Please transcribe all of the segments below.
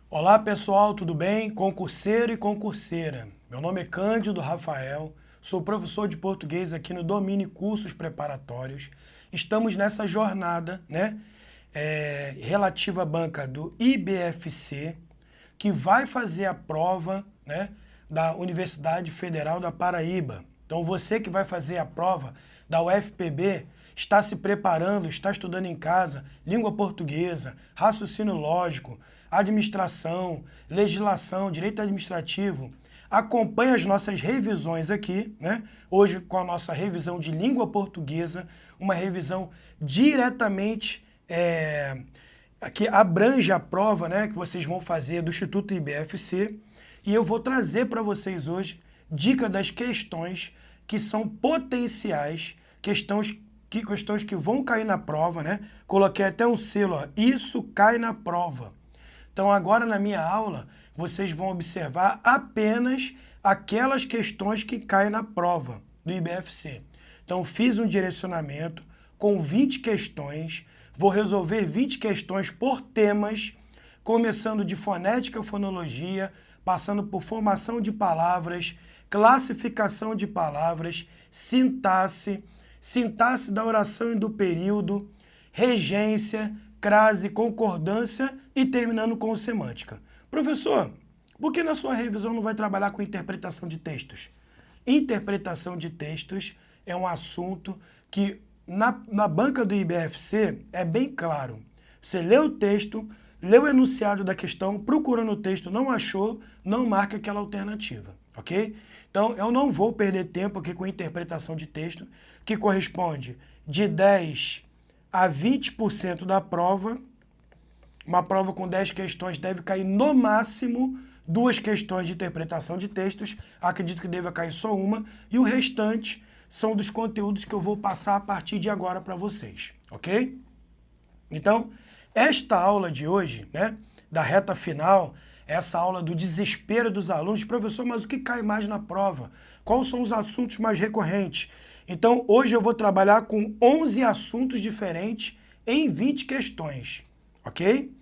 Olá pessoal, tudo bem? Concurseiro e concurseira. Meu nome é Cândido Rafael, sou professor de português aqui no Domine Cursos Preparatórios. Estamos nessa jornada, relativa à banca do IBFC, que vai fazer a prova, da Universidade Federal da Paraíba. Então você que vai fazer a prova da UFPB, está se preparando, está estudando em casa, língua portuguesa, raciocínio lógico, administração, legislação, direito administrativo, acompanhe as nossas revisões aqui, Hoje com a nossa revisão de língua portuguesa, uma revisão diretamente que abrange a prova, que vocês vão fazer do Instituto IBFC, e eu vou trazer para vocês hoje dica das questões que são potenciais, questões que vão cair na prova, Coloquei até um selo, ó, isso cai na prova. Então agora na minha aula, vocês vão observar apenas aquelas questões que caem na prova do IBFC. Então fiz um direcionamento com 20 questões, vou resolver 20 questões por temas, começando de fonética, fonologia, passando por formação de palavras, classificação de palavras, sintaxe da oração e do período, regência, crase, concordância e terminando com semântica. Professor, por que na sua revisão não vai trabalhar com interpretação de textos? Interpretação de textos é um assunto que na banca do IBFC é bem claro. Você lê o texto, lê o enunciado da questão, procurando o texto, não achou, não marca aquela alternativa, ok? Então, eu não vou perder tempo aqui com interpretação de texto, que corresponde de 10 a 20% da prova. Uma prova com 10 questões deve cair no máximo 2 questões de interpretação de textos. Acredito que deva cair só uma. E o restante são dos conteúdos que eu vou passar a partir de agora para vocês, ok? Então, esta aula de hoje, da reta final, essa aula do desespero dos alunos, professor, mas o que cai mais na prova? Quais são os assuntos mais recorrentes? Então, hoje eu vou trabalhar com 11 assuntos diferentes em 20 questões, ok?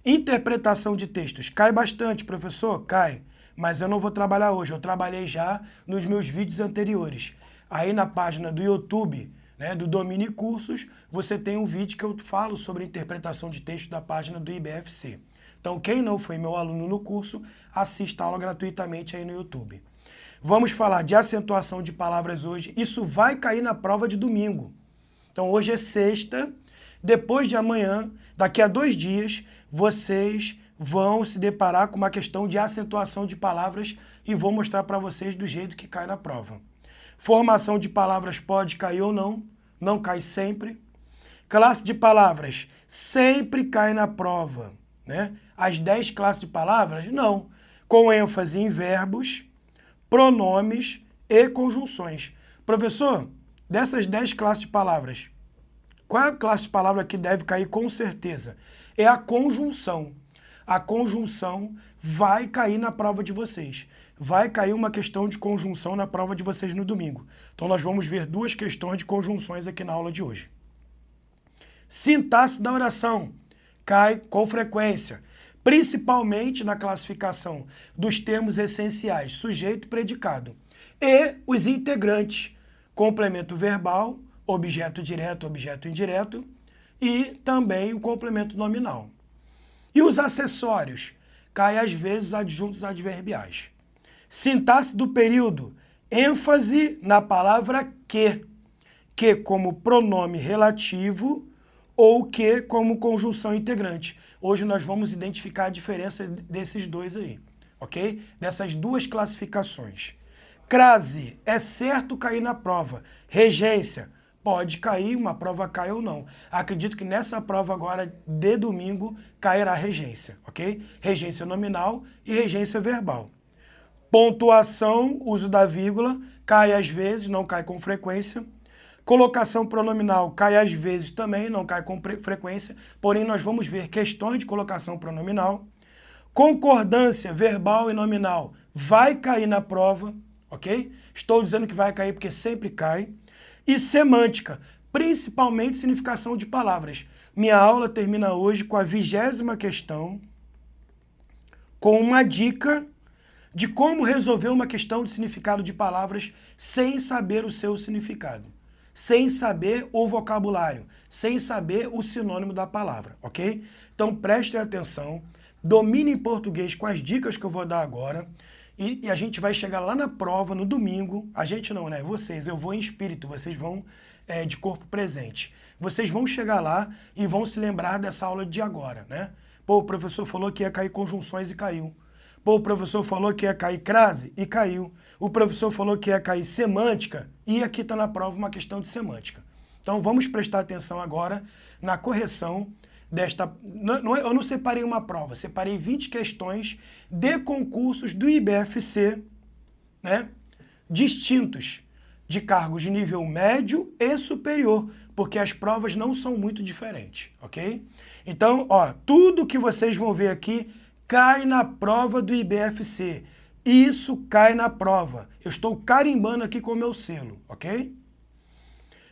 Interpretação de textos, cai bastante, professor? Cai, mas eu não vou trabalhar hoje, eu trabalhei já nos meus vídeos anteriores. Aí na página do YouTube, do Domine Cursos, você tem um vídeo que eu falo sobre interpretação de texto da página do IBFC. Então, quem não foi meu aluno no curso, assista a aula gratuitamente aí no YouTube. Vamos falar de acentuação de palavras hoje. Isso vai cair na prova de domingo. Então, hoje é sexta. Depois de amanhã, daqui a 2 dias, vocês vão se deparar com uma questão de acentuação de palavras e vou mostrar para vocês do jeito que cai na prova. Formação de palavras pode cair ou não. Não cai sempre. Classe de palavras sempre cai na prova. As 10 classes de palavras, não. Com ênfase em verbos, pronomes e conjunções. Professor, dessas 10 classes de palavras, qual é a classe de palavra que deve cair com certeza? É a conjunção. A conjunção vai cair na prova de vocês. Vai cair uma questão de conjunção na prova de vocês no domingo. Então nós vamos ver 2 questões de conjunções aqui na aula de hoje. Sintaxe da oração cai com frequência, principalmente na classificação dos termos essenciais, sujeito e predicado. E os integrantes, complemento verbal, objeto direto, objeto indireto, e também o complemento nominal. E os acessórios, cai às vezes adjuntos adverbiais. Sintaxe do período, ênfase na palavra que como pronome relativo ou que como conjunção integrante. Hoje nós vamos identificar a diferença desses dois aí, ok? Dessas 2 classificações. Crase, é certo cair na prova. Regência, pode cair, uma prova cai ou não. Acredito que nessa prova agora, de domingo, cairá regência, ok? Regência nominal e regência verbal. Pontuação, uso da vírgula, cai às vezes, não cai com frequência. Colocação pronominal cai às vezes também, não cai com frequência, porém nós vamos ver questões de colocação pronominal. Concordância verbal e nominal vai cair na prova, ok? Estou dizendo que vai cair porque sempre cai. E semântica, principalmente significação de palavras. Minha aula termina hoje com a 20ª questão com uma dica de como resolver uma questão de significado de palavras sem saber o seu significado, sem saber o vocabulário, sem saber o sinônimo da palavra, ok? Então prestem atenção, dominem português com as dicas que eu vou dar agora e a gente vai chegar lá na prova no domingo. A gente não, né? Vocês, eu vou em espírito, vocês vão de corpo presente. Vocês vão chegar lá e vão se lembrar dessa aula de agora, né? Pô, o professor falou que ia cair conjunções e caiu. Pô, o professor falou que ia cair crase e caiu. O professor falou que ia cair semântica e aqui está na prova uma questão de semântica. Então vamos prestar atenção agora na correção desta... Eu não separei uma prova, separei 20 questões de concursos do IBFC, né, distintos, de cargos de nível médio e superior, porque as provas não são muito diferentes, ok? Então, ó, tudo que vocês vão ver aqui cai na prova do IBFC. Isso cai na prova. Eu estou carimbando aqui com o meu selo, ok?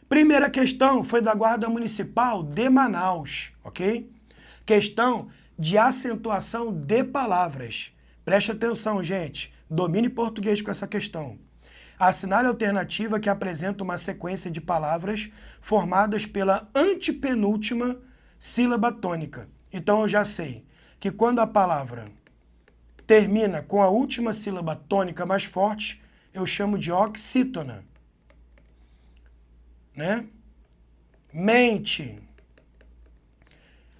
Primeira questão foi da Guarda Municipal de Manaus, ok? Questão de acentuação de palavras. Preste atenção, gente. Domine português com essa questão. Assinale a alternativa que apresenta uma sequência de palavras formadas pela antepenúltima sílaba tônica. Então eu já sei que quando a palavra termina com a última sílaba tônica mais forte, eu chamo de oxítona. Né? Mente.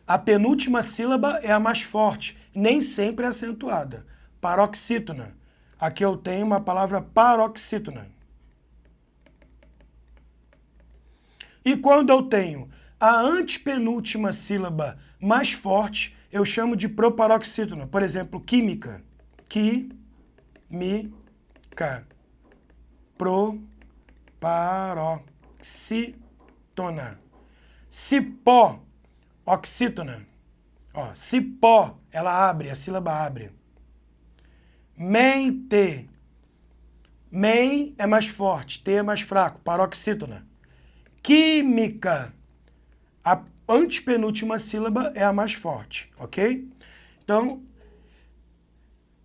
A penúltima sílaba é a mais forte, nem sempre é acentuada. Paroxítona. Aqui eu tenho uma palavra paroxítona. E quando eu tenho a antepenúltima sílaba mais forte, eu chamo de proparoxítona. Por exemplo, química. Química. Proparoxítona. Cipó. Oxítona. Ó, cipó, ela abre, a sílaba abre. Mente. Men é mais forte, T é mais fraco, paroxítona. Química. A antepenúltima sílaba é a mais forte, ok? Então,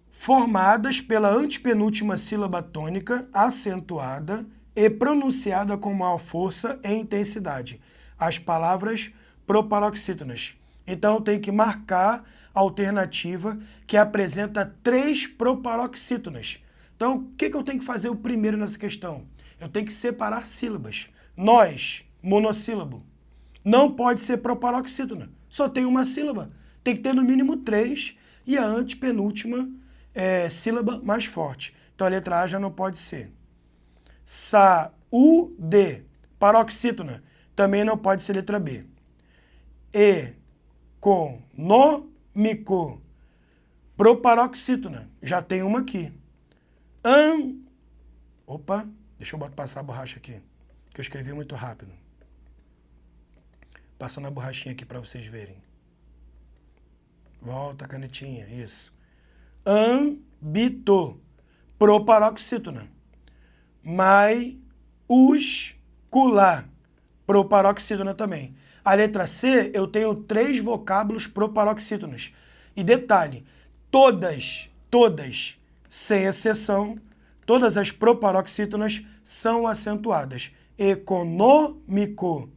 formadas pela antepenúltima sílaba tônica, acentuada e pronunciada com maior força e intensidade. As palavras proparoxítonas. Então, eu tenho que marcar a alternativa que apresenta 3 proparoxítonas. Então, o que eu tenho que fazer o primeiro nessa questão? Eu tenho que separar sílabas. Nós, monossílabo. Não pode ser proparoxítona. Só tem uma sílaba. Tem que ter no mínimo 3 e a antepenúltima sílaba mais forte. Então, a letra A já não pode ser. Saúde. Paroxítona. Também não pode ser letra B. Econômico. Proparoxítona. Já tem uma aqui. Opa, deixa eu passar a borracha aqui, que eu escrevi muito rápido. Passando a borrachinha aqui para vocês verem. Volta a canetinha, isso. Âmbito. Proparoxítona. Maiúscula. Proparoxítona também. A letra C, eu tenho 3 vocábulos proparoxítonos. E detalhe, todas, sem exceção, todas as proparoxítonas são acentuadas. Econômico,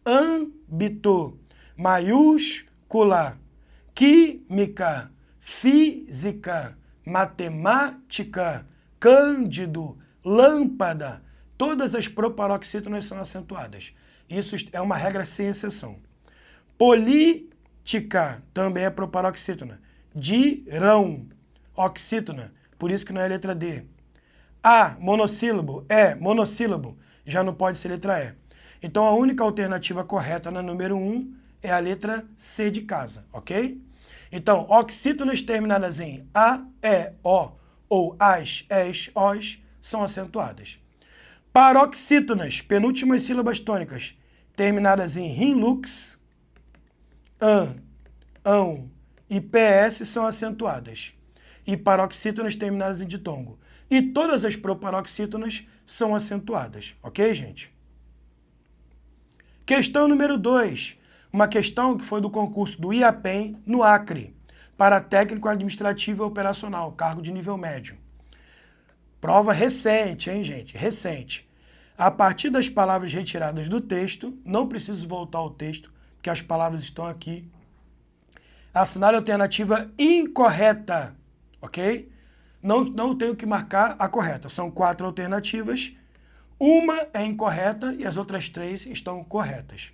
âmbito, maiúscula, química, física, matemática, cândido, lâmpada. Todas as proparoxítonas são acentuadas. Isso é uma regra sem exceção. Política também é proparoxítona. Dirão, oxítona. Por isso que não é letra D. A, monossílabo, monossílabo. Já não pode ser letra E. Então, a única alternativa correta na número 1 é a letra C de casa, ok? Então, oxítonas terminadas em A, E, O ou AS, ES, OS são acentuadas. Paroxítonas, penúltimas sílabas tônicas, terminadas em rim-lux, ão e PS são acentuadas. E paroxítonas terminadas em ditongo. E todas as proparoxítonas são acentuadas. Ok, gente? Questão número 2. Uma questão que foi do concurso do IAPEM, no Acre. para técnico administrativo e operacional, cargo de nível médio. Prova recente, hein, gente? Recente. A partir das palavras retiradas do texto, não preciso voltar ao texto, porque as palavras estão aqui. Assinale a alternativa incorreta, ok? Não tenho que marcar a correta. São 4 alternativas. Uma é incorreta e as outras 3 estão corretas.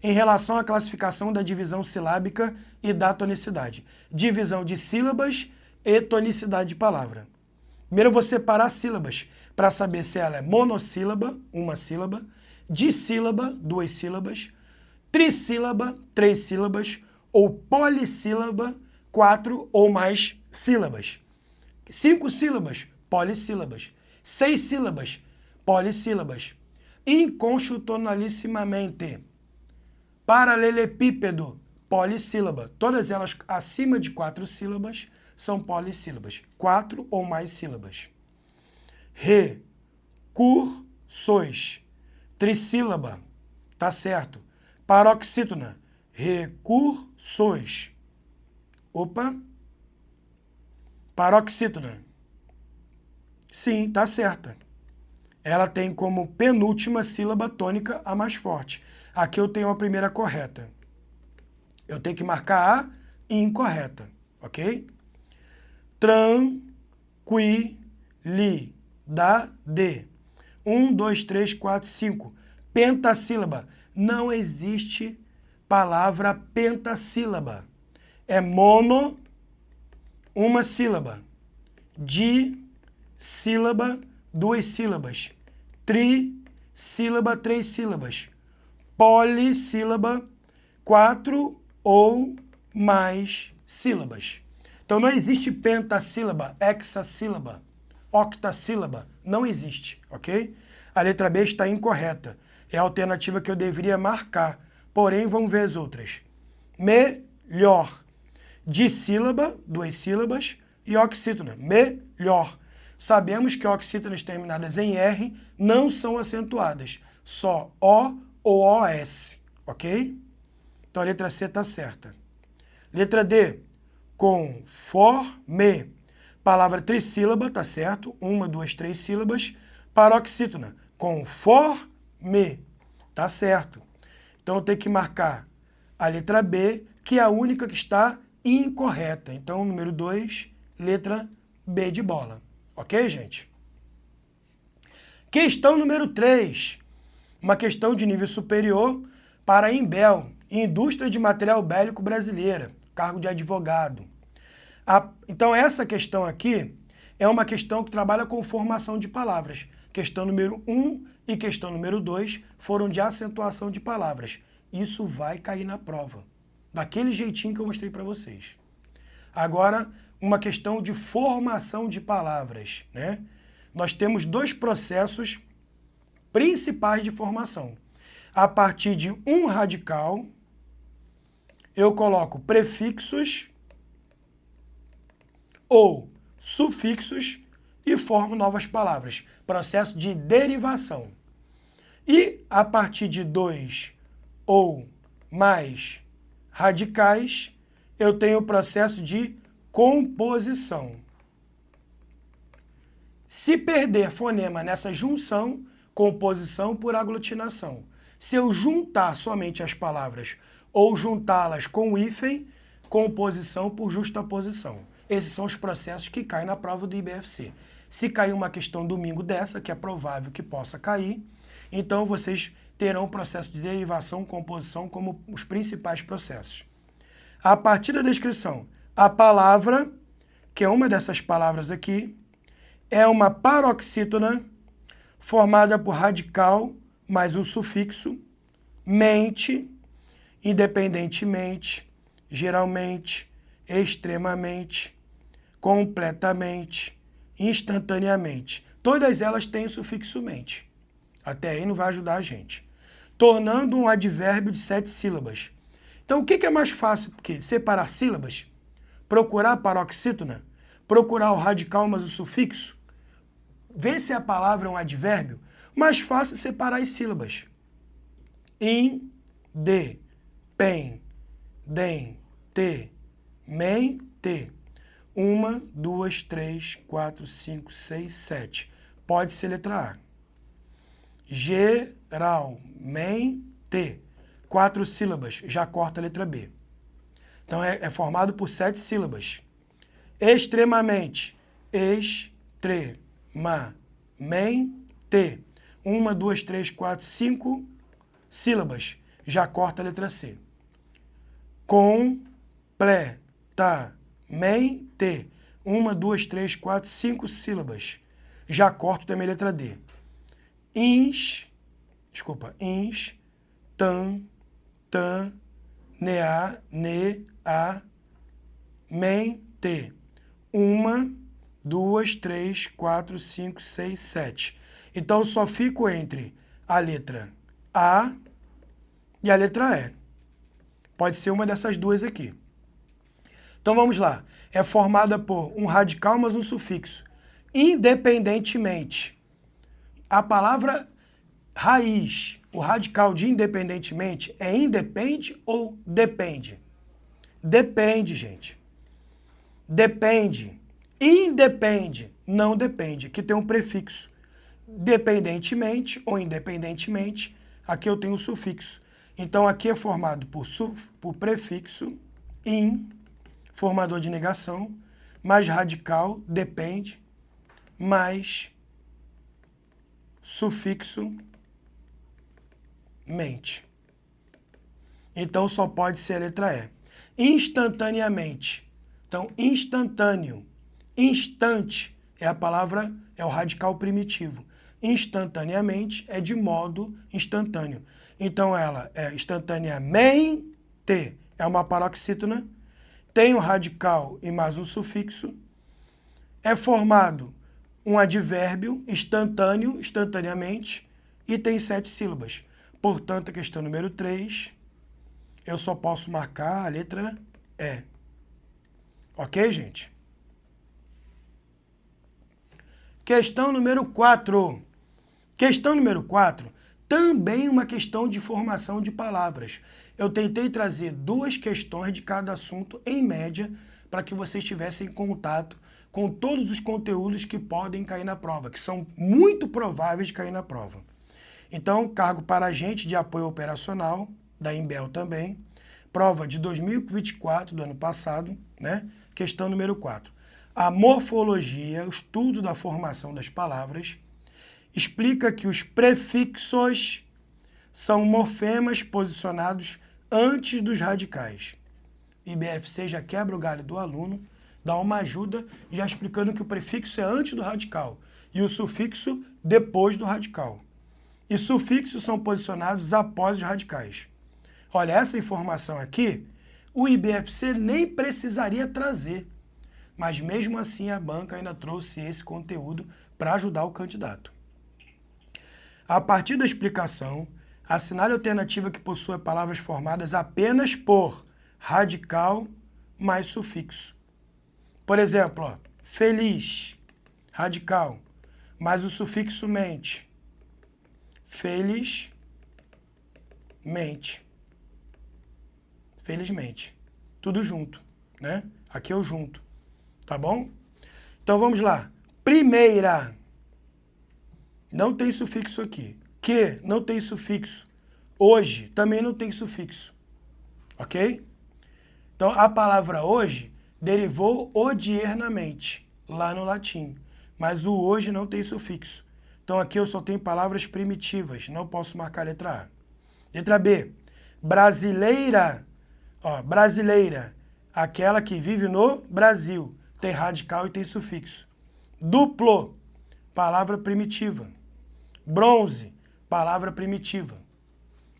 Em relação à classificação da divisão silábica e da tonicidade. Divisão de sílabas e tonicidade de palavra. Primeiro eu vou separar sílabas para saber se ela é monossílaba, uma sílaba, dissílaba, 2 sílabas, trissílaba, 3 sílabas, ou polissílaba, 4 ou mais sílabas. 5 sílabas, polissílabas. 6 sílabas, polissílabas. Inconstitucionalissimamente. Paralelepípedo, polissílaba. Todas elas acima de 4 sílabas são polissílabas. 4 ou mais sílabas. Recursos, trissílaba. Tá certo. Paroxítona, recursos. Opa. Paroxítona. Sim, tá certa. Ela tem como penúltima sílaba tônica a mais forte. Aqui eu tenho a primeira correta. Eu tenho que marcar a incorreta, ok? Tranquilidade. 1, 2, 3, 4, 5. Pentassílaba. Não existe palavra pentassílaba. É mono, uma sílaba. Dissílaba, 2 sílabas. Trissílaba, 3 sílabas. Polissílaba, 4 ou mais sílabas. Então não existe pentassílaba, hexassílaba, octassílaba. Não existe, ok? A letra B está incorreta. É a alternativa que eu deveria marcar. Porém, vamos ver as outras. Melhor. Dissílaba, 2 sílabas, e oxítona. Melhor. Sabemos que oxítonas terminadas em R não são acentuadas. Só O ou OS, ok? Então a letra C está certa. Letra D. Conforme. Palavra trissílaba, tá certo? 1, 2, 3 sílabas. Paroxítona. Conforme. Tá certo. Então eu tenho que marcar a letra B, que é a única que está incorreta. Então, número 2, letra B de bola. Ok, gente? Questão número 3. Uma questão de nível superior para a Imbel, Indústria de Material Bélico Brasileira, cargo de advogado. Então, essa questão aqui é uma questão que trabalha com formação de palavras. Questão número 1 e questão número 2 foram de acentuação de palavras. Isso vai cair na prova, daquele jeitinho que eu mostrei para vocês. Agora, uma questão de formação de palavras, né? Nós temos 2 processos principais de formação. A partir de um radical, eu coloco prefixos ou sufixos e formo novas palavras. Processo de derivação. E a partir de 2 ou mais radicais, eu tenho o processo de composição. Se perder fonema nessa junção, composição por aglutinação. Se eu juntar somente as palavras ou juntá-las com hífen, composição por justaposição. Esses são os processos que caem na prova do IBFC. Se cair uma questão domingo dessa, que é provável que possa cair, então vocês terão o processo de derivação, composição como os principais processos. A partir da descrição, a palavra, que é uma dessas palavras aqui, é uma paroxítona formada por radical mais um sufixo, mente, independentemente, geralmente, extremamente, completamente, instantaneamente. Todas elas têm o sufixo mente. Até aí não vai ajudar a gente. Tornando um advérbio de 7 sílabas. Então, o que é mais fácil? Porque separar sílabas, procurar a paroxítona, procurar o radical mais o sufixo, ver se a palavra é um advérbio, mais fácil separar as sílabas. Independente, T. 1, 2, 3, 4, 5, 6, 7. Pode ser letra A. Geralmente. 4 sílabas. Já corta a letra B. Então, é formado por 7 sílabas. Extremamente. Extremamente. 1, 2, 3, 4, 5 sílabas. Já corta a letra C. Completamente. 1, 2, 3, 4, 5 sílabas. Já corto também a letra D. Instantaneamente. 1, 2, 3, 4, 5, 6, 7. Então, só fico entre a letra A e a letra E. Pode ser uma dessas duas aqui. Então, vamos lá. É formada por um radical mais um sufixo. Independentemente. A palavra raiz, o radical de independentemente, é independe ou depende? Depende, gente. Depende. Independe. Não depende. Aqui tem um prefixo. Dependentemente ou independentemente, aqui eu tenho o sufixo. Então, aqui é formado por prefixo, in, formador de negação, mais radical, depende, mais sufixo, mente. Então, só pode ser a letra E. Instantaneamente. Então, instantâneo. Instante é a palavra, é o radical primitivo. Instantaneamente é de modo instantâneo. Então, ela é instantaneamente, é uma paroxítona, tem um radical e mais um sufixo, é formado um advérbio instantâneo, instantaneamente, e tem 7 sílabas. Portanto, a questão número 3, eu só posso marcar a letra E. Ok, gente? Questão número 4. Questão número 4, também uma questão de formação de palavras. Eu tentei trazer 2 questões de cada assunto, em média, para que vocês tivessem contato com todos os conteúdos que podem cair na prova, que são muito prováveis de cair na prova. Então, cargo para agente de apoio operacional, da Imbel também, prova de 2024, do ano passado, né? Questão número 4. A morfologia, o estudo da formação das palavras, explica que os prefixos são morfemas posicionados antes dos radicais. O IBFC já quebra o galho do aluno, dá uma ajuda já explicando que o prefixo é antes do radical e o sufixo depois do radical. E sufixos são posicionados após os radicais. Olha, essa informação aqui, o IBFC nem precisaria trazer, mas mesmo assim a banca ainda trouxe esse conteúdo para ajudar o candidato. A partir da explicação, assinale a alternativa que possua palavras formadas apenas por radical mais sufixo. Por exemplo, ó, feliz, radical, mais o sufixo mente. Felizmente. Felizmente. Tudo junto, né? Aqui eu junto, tá bom? Então vamos lá. Primeira. Não tem sufixo aqui. Que não tem sufixo. Hoje também não tem sufixo. Ok? Então, a palavra hoje derivou odiernamente, lá no latim. Mas o hoje não tem sufixo. Então, aqui eu só tenho palavras primitivas. Não posso marcar a letra A. Letra B. Brasileira. Ó, brasileira. Aquela que vive no Brasil. Tem radical e tem sufixo. Duplo. Palavra primitiva. Bronze, palavra primitiva,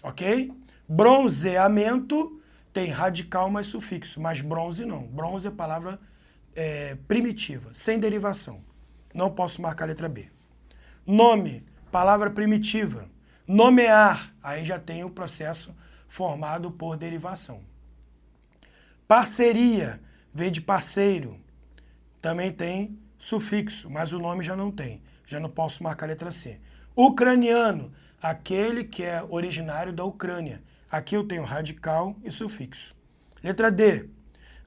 ok? Bronzeamento tem radical mais sufixo, mas bronze não. Bronze é palavra primitiva, sem derivação. Não posso marcar a letra B. Nome, palavra primitiva. Nomear, aí já tem o processo formado por derivação. Parceria, veio de parceiro, também tem sufixo, mas o nome já não tem. Já não posso marcar a letra C. Ucraniano, aquele que é originário da Ucrânia. Aqui eu tenho radical e sufixo. Letra D.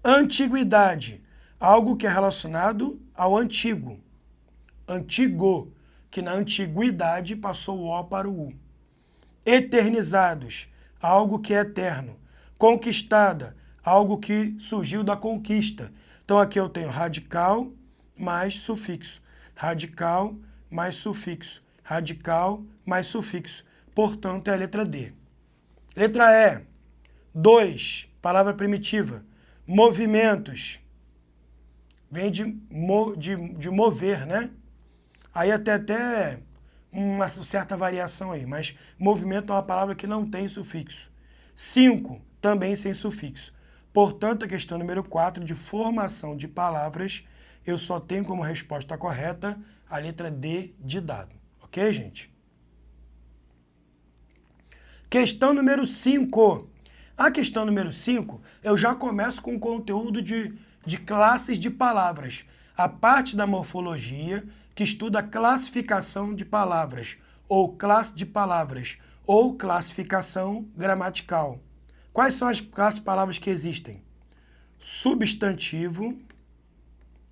Antiguidade, algo que é relacionado ao antigo. Antigo, que na antiguidade passou o O para o U. Eternizados, algo que é eterno. Conquistada, algo que surgiu da conquista. Então aqui eu tenho radical mais sufixo. Radical mais sufixo. Radical mais sufixo. Portanto, é a letra D. Letra E. 2, palavra primitiva. Movimentos. Vem de mover, né? Aí até uma certa variação aí, mas movimento é uma palavra que não tem sufixo. 5, também sem sufixo. Portanto, a questão número 4, de formação de palavras, eu só tenho como resposta correta a letra D de dado. Ok, gente? Questão número 5. A questão número 5, eu já começo com o conteúdo de classes de palavras. A parte da morfologia, que estuda a classificação de palavras, ou classe de palavras, ou classificação gramatical. Quais são as classes de palavras que existem? Substantivo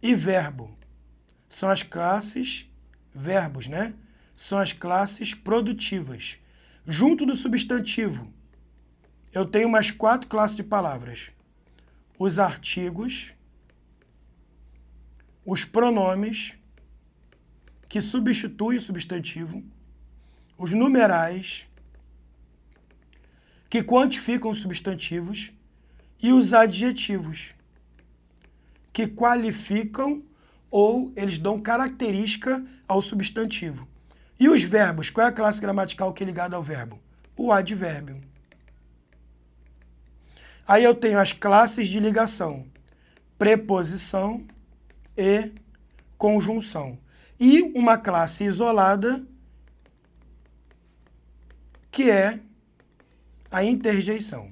e verbo. São as classes, verbos, né? São as classes produtivas. Junto do substantivo, eu tenho mais 4 classes de palavras. Os artigos, os pronomes, que substituem o substantivo, os numerais, que quantificam os substantivos, e os adjetivos, que qualificam ou eles dão característica ao substantivo. E os verbos, qual é a classe gramatical que é ligada ao verbo? O advérbio. Aí eu tenho as classes de ligação, preposição e conjunção. E uma classe isolada, que é a interjeição.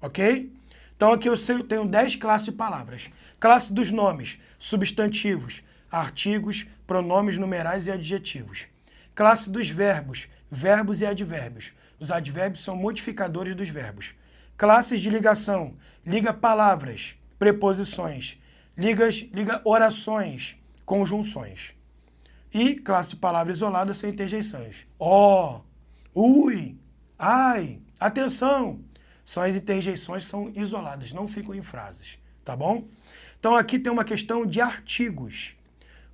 Ok? Então aqui eu tenho 10 classes de palavras. Classe dos nomes, substantivos, artigos, pronomes numerais e adjetivos. Classe dos verbos, verbos e advérbios. Os advérbios são modificadores dos verbos. Classes de ligação, liga palavras, preposições, liga orações, conjunções. E classe de palavras isoladas são interjeições. Ó, ui, ai, atenção. São as interjeições que são isoladas, não ficam em frases, tá bom? Então aqui tem uma questão de artigos.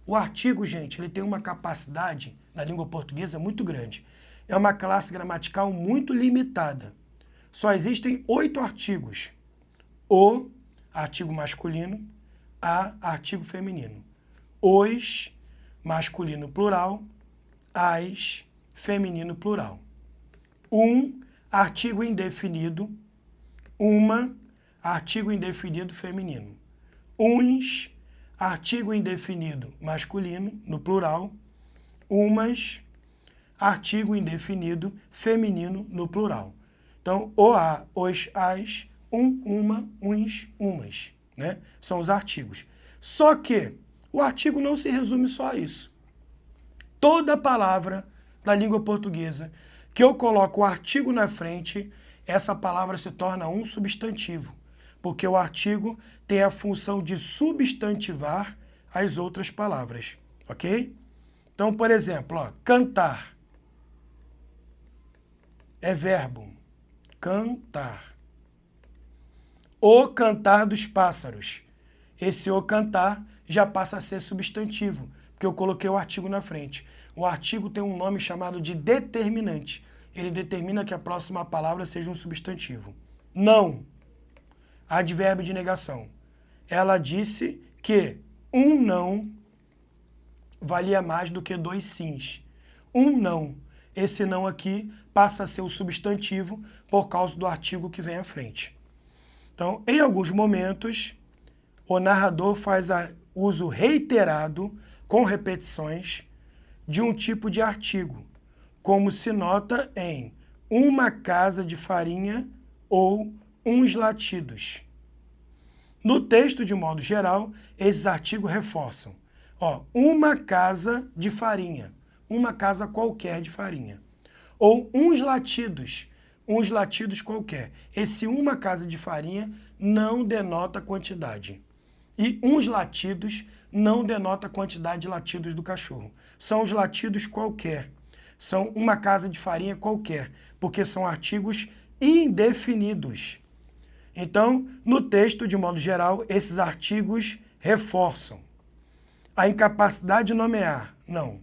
O artigo, gente, ele tem uma capacidade na língua portuguesa muito grande. É uma classe gramatical muito limitada. Só existem 8 artigos. O, artigo masculino, a, artigo feminino. Os, masculino plural, as, feminino plural. Artigo indefinido, uma, artigo indefinido feminino. Uns, artigo indefinido masculino, no plural. Umas, artigo indefinido feminino, no plural. Então, o, a, os, as, uma, uns, umas, né? São os artigos. Só que o artigo não se resume só a isso. Toda palavra da língua portuguesa que eu coloco o artigo na frente, essa palavra se torna um substantivo, porque o artigo tem a função de substantivar as outras palavras, ok? Então, por exemplo, ó, cantar é verbo, cantar. O cantar dos pássaros. Esse o cantar já passa a ser substantivo, porque eu coloquei o artigo na frente. O artigo tem um nome chamado de determinante. Ele determina que a próxima palavra seja um substantivo. Não. Advérbio de negação. Ela disse que um não valia mais do que 2 sims. Um não. Esse não aqui passa a ser o substantivo por causa do artigo que vem à frente. Então, em alguns momentos, o narrador faz uso reiterado, com repetições, de um tipo de artigo, como se nota em uma casa de farinha ou uns latidos. No texto, de modo geral, esses artigos reforçam. Ó, uma casa de farinha, uma casa qualquer de farinha. Ou uns latidos, uns latidos qualquer. Esse uma casa de farinha não denota quantidade. E uns latidos não denota a quantidade de latidos do cachorro. São os latidos qualquer. São uma casa de farinha qualquer, porque são artigos indefinidos. Então, no texto, de modo geral, esses artigos reforçam. A incapacidade de nomear, não.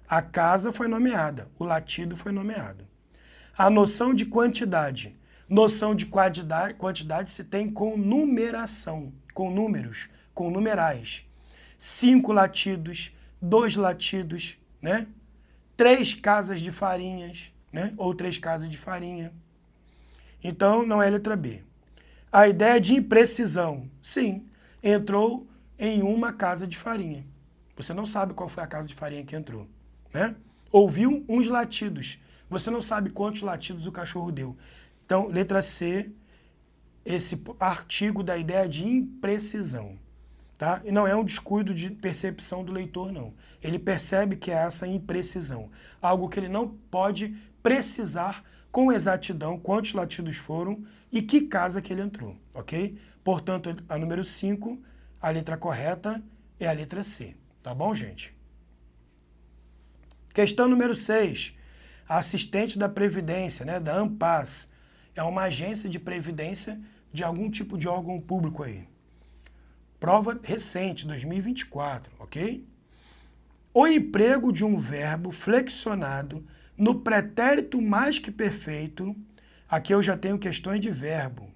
A casa foi nomeada, o latido foi nomeado. A noção de quantidade. Noção de quantidade se tem com numeração, com números, com numerais. 5 latidos, 2 latidos, né? 3 casas de farinhas, né? Ou 3 casas de farinha. Então, não é letra B. A ideia de imprecisão, sim, entrou em uma casa de farinha. Você não sabe qual foi a casa de farinha que entrou, né? Ouviu uns latidos. Você não sabe quantos latidos o cachorro deu. Então, letra C, esse artigo da ideia de imprecisão. Tá? E não é um descuido de percepção do leitor, não. Ele percebe que é essa imprecisão. Algo que ele não pode precisar com exatidão quantos latidos foram e que casa que ele entrou, ok? Portanto, a número 5, a letra correta é a letra C. Tá bom, gente? Questão número 6. Assistente da Previdência, né, da ANPAS. É uma agência de previdência de algum tipo de órgão público aí. Prova recente, 2024, ok? O emprego de um verbo flexionado no pretérito mais que perfeito, aqui eu já tenho questões de verbo.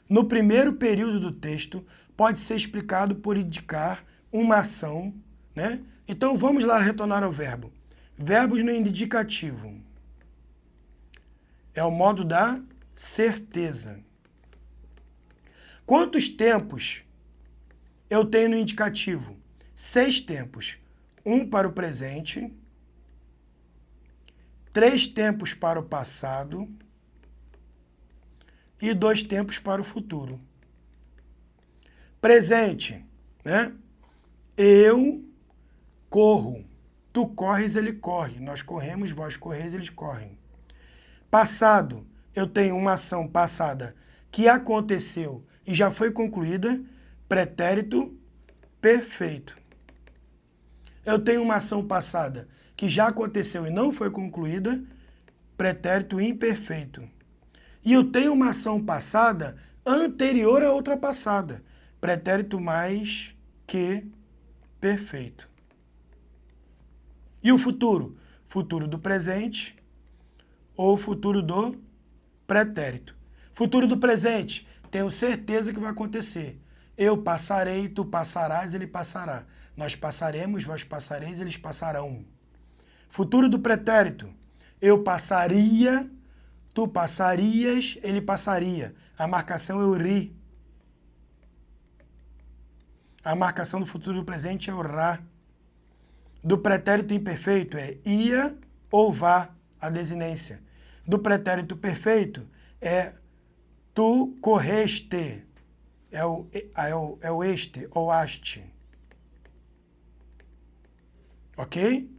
No primeiro período do texto, pode ser explicado por indicar uma ação, né? Então vamos lá retornar ao verbo. Verbos no indicativo. É o modo da certeza. Quantos tempos eu tenho no indicativo? 6 tempos. 1 para o presente, 3 tempos para o passado e 2 tempos para o futuro. Presente, né? Eu corro. Tu corres, ele corre. Nós corremos, vós correis, eles correm. Passado, eu tenho uma ação passada que aconteceu e já foi concluída, pretérito perfeito. Eu tenho uma ação passada que já aconteceu e não foi concluída, pretérito imperfeito. E eu tenho uma ação passada anterior a outra passada, pretérito mais que perfeito. E o futuro? Futuro do presente ou futuro do pretérito. Futuro do presente, tenho certeza que vai acontecer. Eu passarei, tu passarás, ele passará. Nós passaremos, vós passareis, eles passarão. Futuro do pretérito, eu passaria, tu passarias, ele passaria. A marcação é o ri. A marcação do futuro do presente é o rá. Do pretérito imperfeito é ia ou vá, a desinência. Do pretérito perfeito é tu correste, é o este ou haste. Ok?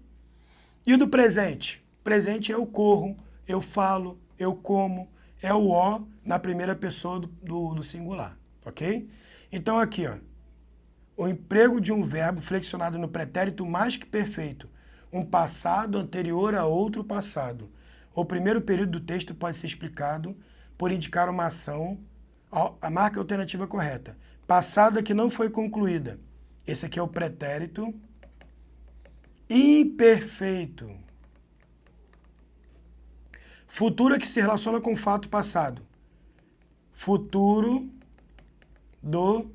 E o do presente? Presente é eu corro, eu falo, eu como, é o ó na primeira pessoa do singular. Ok? Então aqui, ó, o emprego de um verbo flexionado no pretérito mais que perfeito, um passado anterior a outro passado. O primeiro período do texto pode ser explicado por indicar uma ação, a marca alternativa correta. Passada que não foi concluída. Esse aqui é o pretérito imperfeito. Futuro que se relaciona com o fato passado. Futuro do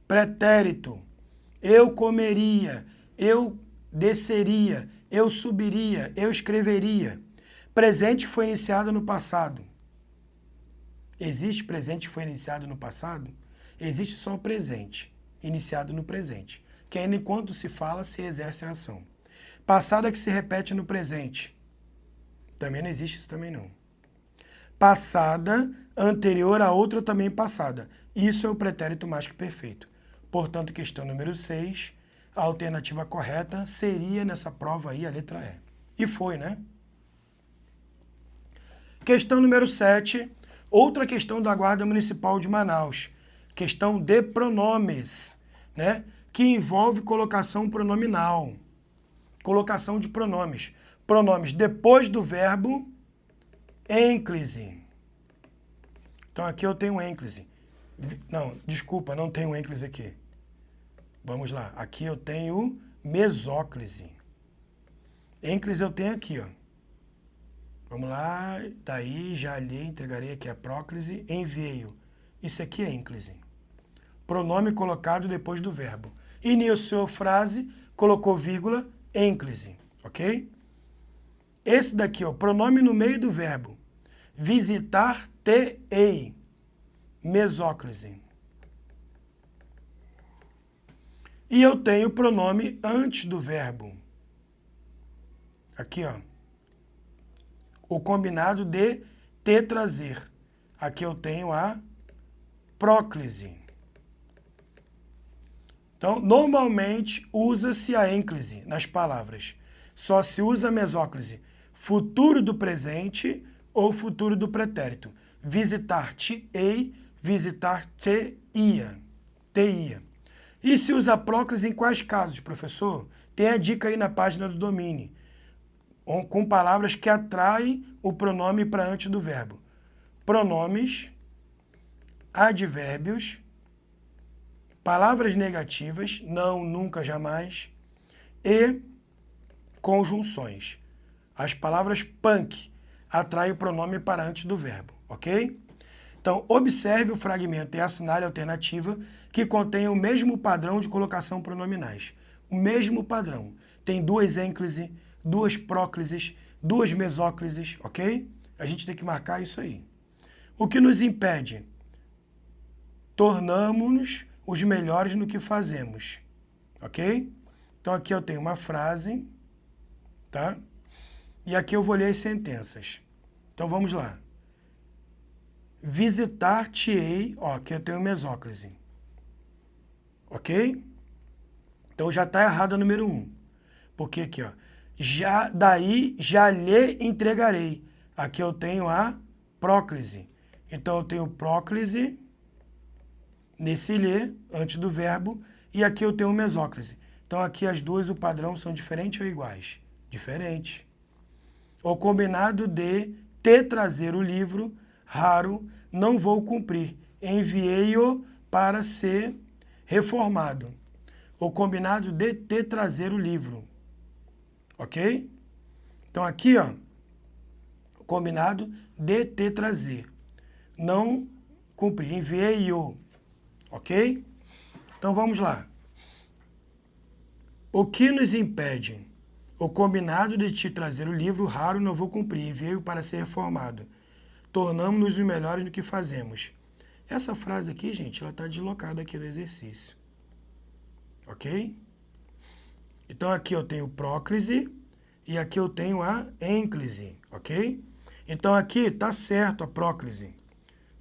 pretérito. Eu comeria, eu desceria, eu subiria, eu escreveria. Presente que foi iniciado no passado. Existe presente que foi iniciado no passado? Existe só o presente, iniciado no presente, que ainda enquanto se fala, se exerce a ação. Passada que se repete no presente. Também não existe isso também não. Passada, anterior a outra também passada. Isso é o pretérito mais que perfeito. Portanto, questão número 6, a alternativa correta seria nessa prova aí a letra E. E foi, né? Questão número 7, outra questão da Guarda Municipal de Manaus. Questão de pronomes, né? Que envolve colocação pronominal. Colocação de pronomes. Pronomes depois do verbo ênclise. Então aqui eu tenho ênclise. Não, desculpa, não tenho ênclise aqui. Vamos lá. Aqui eu tenho mesóclise. Ênclise eu tenho aqui, ó. Vamos lá. Daí já lhe entregarei aqui a próclise. Enviei-o. Isso aqui é ênclise. Pronome colocado depois do verbo. Iniciou frase, colocou vírgula, ênclise. Ok? Esse daqui, ó, pronome no meio do verbo. Visitar-te-ei. Mesóclise. E eu tenho pronome antes do verbo. Aqui, ó. O combinado de te trazer. Aqui eu tenho a próclise. Então, normalmente, usa-se a ênclise nas palavras. Só se usa a mesóclise futuro do presente ou futuro do pretérito. Visitar-te-ei, visitar-te-ia. Te-ia. E se usa a próclise em quais casos, professor? Tem a dica aí na página do Domine, com palavras que atraem o pronome para antes do verbo. Pronomes, advérbios, palavras negativas, não, nunca, jamais, e conjunções. As palavras punk atraem o pronome para antes do verbo, ok? Então, observe o fragmento e assinale a alternativa que contém o mesmo padrão de colocação pronominais. O mesmo padrão. Tem duas ênclise, duas próclises, duas mesóclises, ok? A gente tem que marcar isso aí. O que nos impede? Tornamos-nos os melhores no que fazemos, ok? Então, aqui eu tenho uma frase, tá? E aqui eu vou ler as sentenças. Então, vamos lá. Visitar-te-ei, ó, aqui eu tenho mesóclise. Ok? Então já está errado a número 1. Porque aqui, ó, daí já lhe entregarei. Aqui eu tenho a próclise. Então eu tenho próclise nesse lhe, antes do verbo, e aqui eu tenho mesóclise. Então aqui as duas, o padrão são diferentes ou iguais? Diferentes. O combinado de te trazer o livro, raro, não vou cumprir. Enviei-o para ser reformado. O combinado de te trazer o livro. Ok? Então aqui, ó, o combinado de te trazer. Não cumprir. Enviei-o. Ok? Então vamos lá. O que nos impede? O combinado de te trazer o livro, raro, não vou cumprir. Enviei-o para ser reformado. Tornamos-nos os melhores no que fazemos. Essa frase aqui, gente, ela está deslocada aqui do exercício. Ok? Então, aqui eu tenho próclise e aqui eu tenho a ênclise. Ok? Então, aqui está certo a próclise.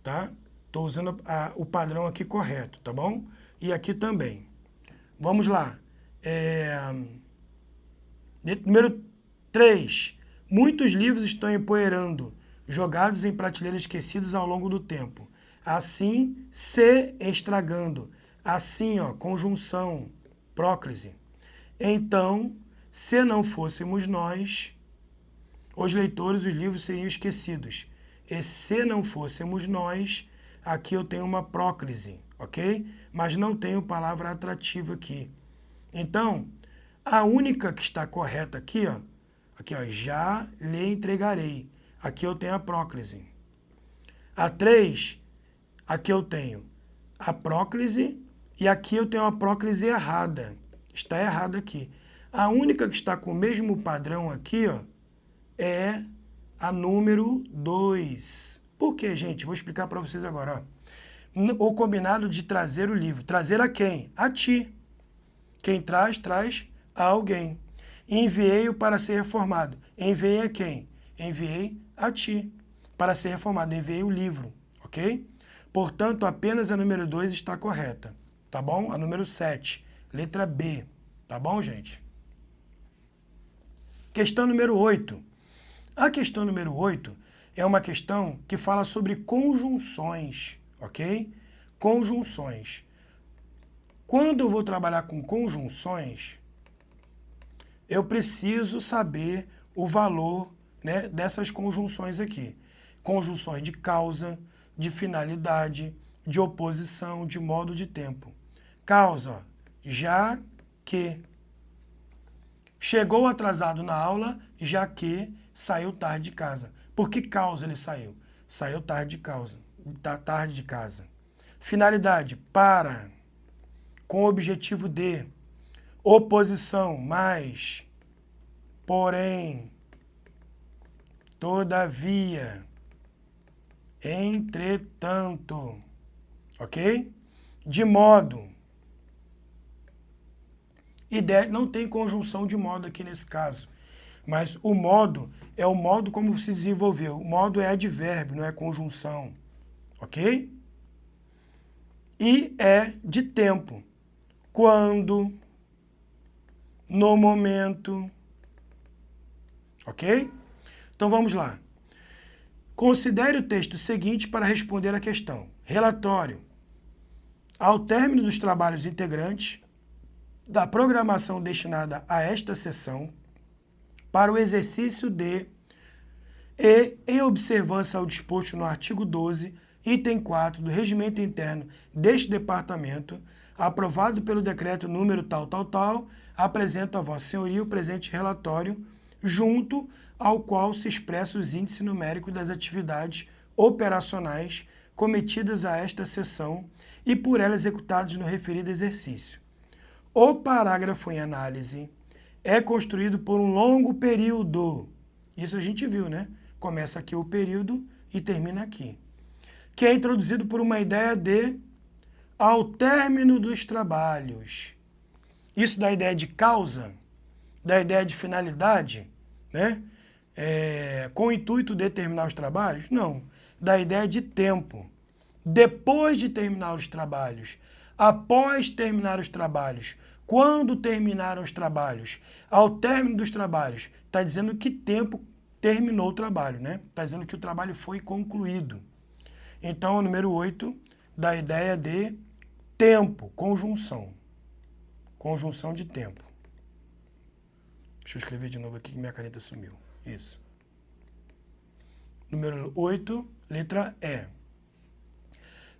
Tá? Estou usando o padrão aqui correto, tá bom? E aqui também. Vamos lá. Número 3. Muitos livros estão empoeirando, jogados em prateleiras esquecidas ao longo do tempo. Assim, se estragando. Assim, ó, conjunção, próclise. Então, se não fôssemos nós, os leitores, os livros seriam esquecidos. E se não fôssemos nós, aqui eu tenho uma próclise, ok? Mas não tenho palavra atrativa aqui. Então, a única que está correta aqui, ó, já lhe entregarei. Aqui eu tenho a próclise. A 3, aqui eu tenho a próclise e aqui eu tenho a próclise errada. Está errada aqui. A única que está com o mesmo padrão aqui, ó, é a número 2. Por quê, gente? Vou explicar para vocês agora. Ó. O combinado de trazer o livro. Trazer a quem? A ti. Quem traz, traz a alguém. Enviei-o para ser reformado. Enviei a quem? Enviei a ti para ser reformado. Enviei o livro, ok? Portanto, apenas a número 2 está correta, tá bom? A número 7, letra B, tá bom, gente? Questão número 8. A questão número 8 é uma questão que fala sobre conjunções, ok? Conjunções. Quando eu vou trabalhar com conjunções, eu preciso saber o valor, né, dessas conjunções aqui. Conjunções de causa, de finalidade, de oposição, de modo, de tempo. Causa, já que. Chegou atrasado na aula, já que saiu tarde de casa. Por que causa ele saiu? Saiu tarde de casa. Finalidade, para, com o objetivo de. Oposição, mas, porém, todavia, entretanto, ok? De modo. Não tem conjunção de modo aqui nesse caso, mas o modo é o modo como se desenvolveu. O modo é advérbio, não é conjunção, ok? E é de tempo. Quando, no momento, ok? Então vamos lá. Considere o texto seguinte para responder a questão. Relatório. Ao término dos trabalhos integrantes da programação destinada a esta sessão, para o exercício de e em observância ao disposto no artigo 12, item 4 do Regimento Interno deste Departamento, aprovado pelo decreto número tal, apresento a Vossa Senhoria o presente relatório, junto ao qual se expressa os índices numéricos das atividades operacionais cometidas a esta sessão e por ela executadas no referido exercício. O parágrafo em análise é construído por um longo período. Isso a gente viu, né? Começa aqui o período e termina aqui. Que é introduzido por uma ideia de ao término dos trabalhos. Isso da ideia de causa, da ideia de finalidade, né? Com o intuito de terminar os trabalhos? Não. Da ideia de tempo. Depois de terminar os trabalhos, após terminar os trabalhos, quando terminaram os trabalhos, ao término dos trabalhos, está dizendo que tempo terminou o trabalho, né? Está dizendo que o trabalho foi concluído. Então, o número 8, da ideia de tempo, conjunção. Conjunção de tempo. Deixa eu escrever de novo aqui que minha caneta sumiu. Isso. Número 8, letra E.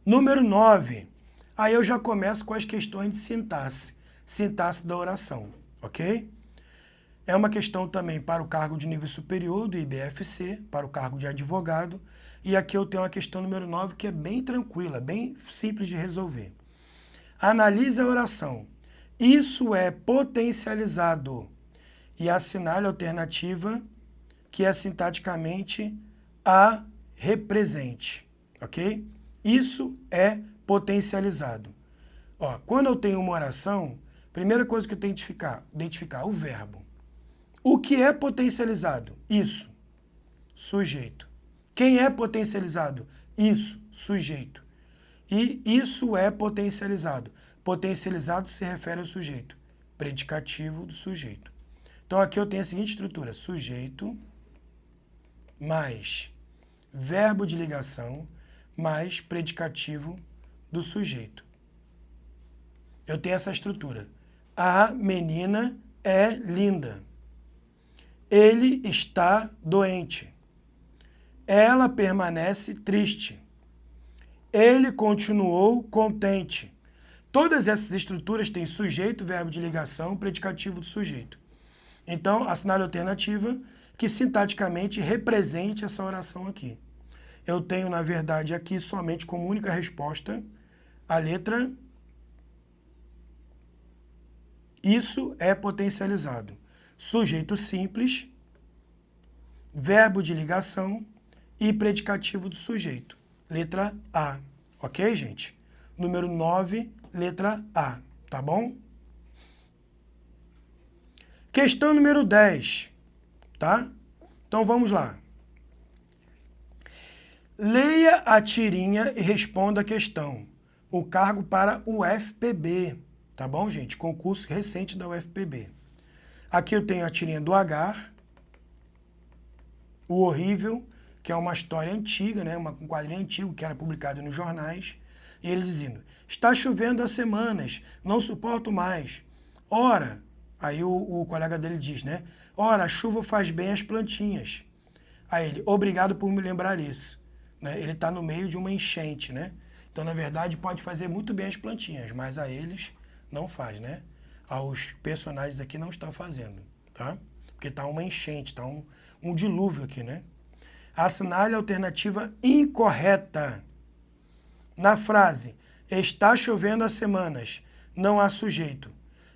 Número 9. Aí eu já começo com as questões de sintaxe. Sintaxe da oração, ok? É uma questão também para o cargo de nível superior do IBFC, para o cargo de advogado. E aqui eu tenho uma questão número 9 que é bem tranquila, bem simples de resolver. Analise a oração. Isso é potencializado. E assinale a alternativa que é sintaticamente a represente, ok? Isso é potencializado. Ó, quando eu tenho uma oração, primeira coisa que eu tenho que identificar o verbo. O que é potencializado? Isso, sujeito. Quem é potencializado? Isso, sujeito. E isso é potencializado. Potencializado se refere ao sujeito. Predicativo do sujeito. Então aqui eu tenho a seguinte estrutura. Sujeito mais verbo de ligação mais predicativo do sujeito. Eu tenho essa estrutura. A menina é linda. Ele está doente. Ela permanece triste. Ele continuou contente. Todas essas estruturas têm sujeito, verbo de ligação, predicativo do sujeito. Então, assinale a alternativa que sintaticamente represente essa oração aqui. Eu tenho, na verdade, aqui somente como única resposta a letra. Isso é potencializado. Sujeito simples, verbo de ligação e predicativo do sujeito. Letra A. Ok, gente? Número 9, letra A. Tá bom? Questão número 10. Tá? Então vamos lá. Leia a tirinha e responda a questão. O cargo para o UFPB. Tá bom, gente? Concurso recente da UFPB. Aqui eu tenho a tirinha do Agar, o horrível que é uma história antiga, né? Um quadrinho antigo que era publicado nos jornais, e ele dizendo: está chovendo há semanas, não suporto mais. Ora, aí o colega dele diz, né? Ora, a chuva faz bem às plantinhas. Aí ele: obrigado por me lembrar isso. Né? Ele está no meio de uma enchente, né? Então, na verdade, pode fazer muito bem as plantinhas, mas a eles não faz, né? Aos personagens aqui não está fazendo, tá? Porque está uma enchente, está um dilúvio aqui, né? Assinale a alternativa incorreta. Na frase, está chovendo há semanas, não há sujeito.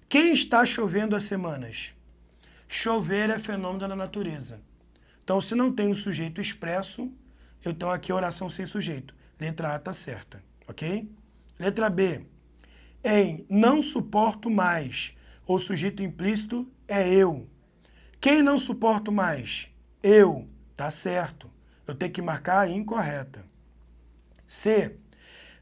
Quem está chovendo há semanas? Chover é fenômeno da natureza. Então, se não tem um sujeito expresso, eu tenho aqui a oração sem sujeito. Letra A está certa, ok? Letra B. Em não suporto mais, o sujeito implícito é eu. Quem não suporto mais? Eu. Tá certo. Eu tenho que marcar a incorreta. C.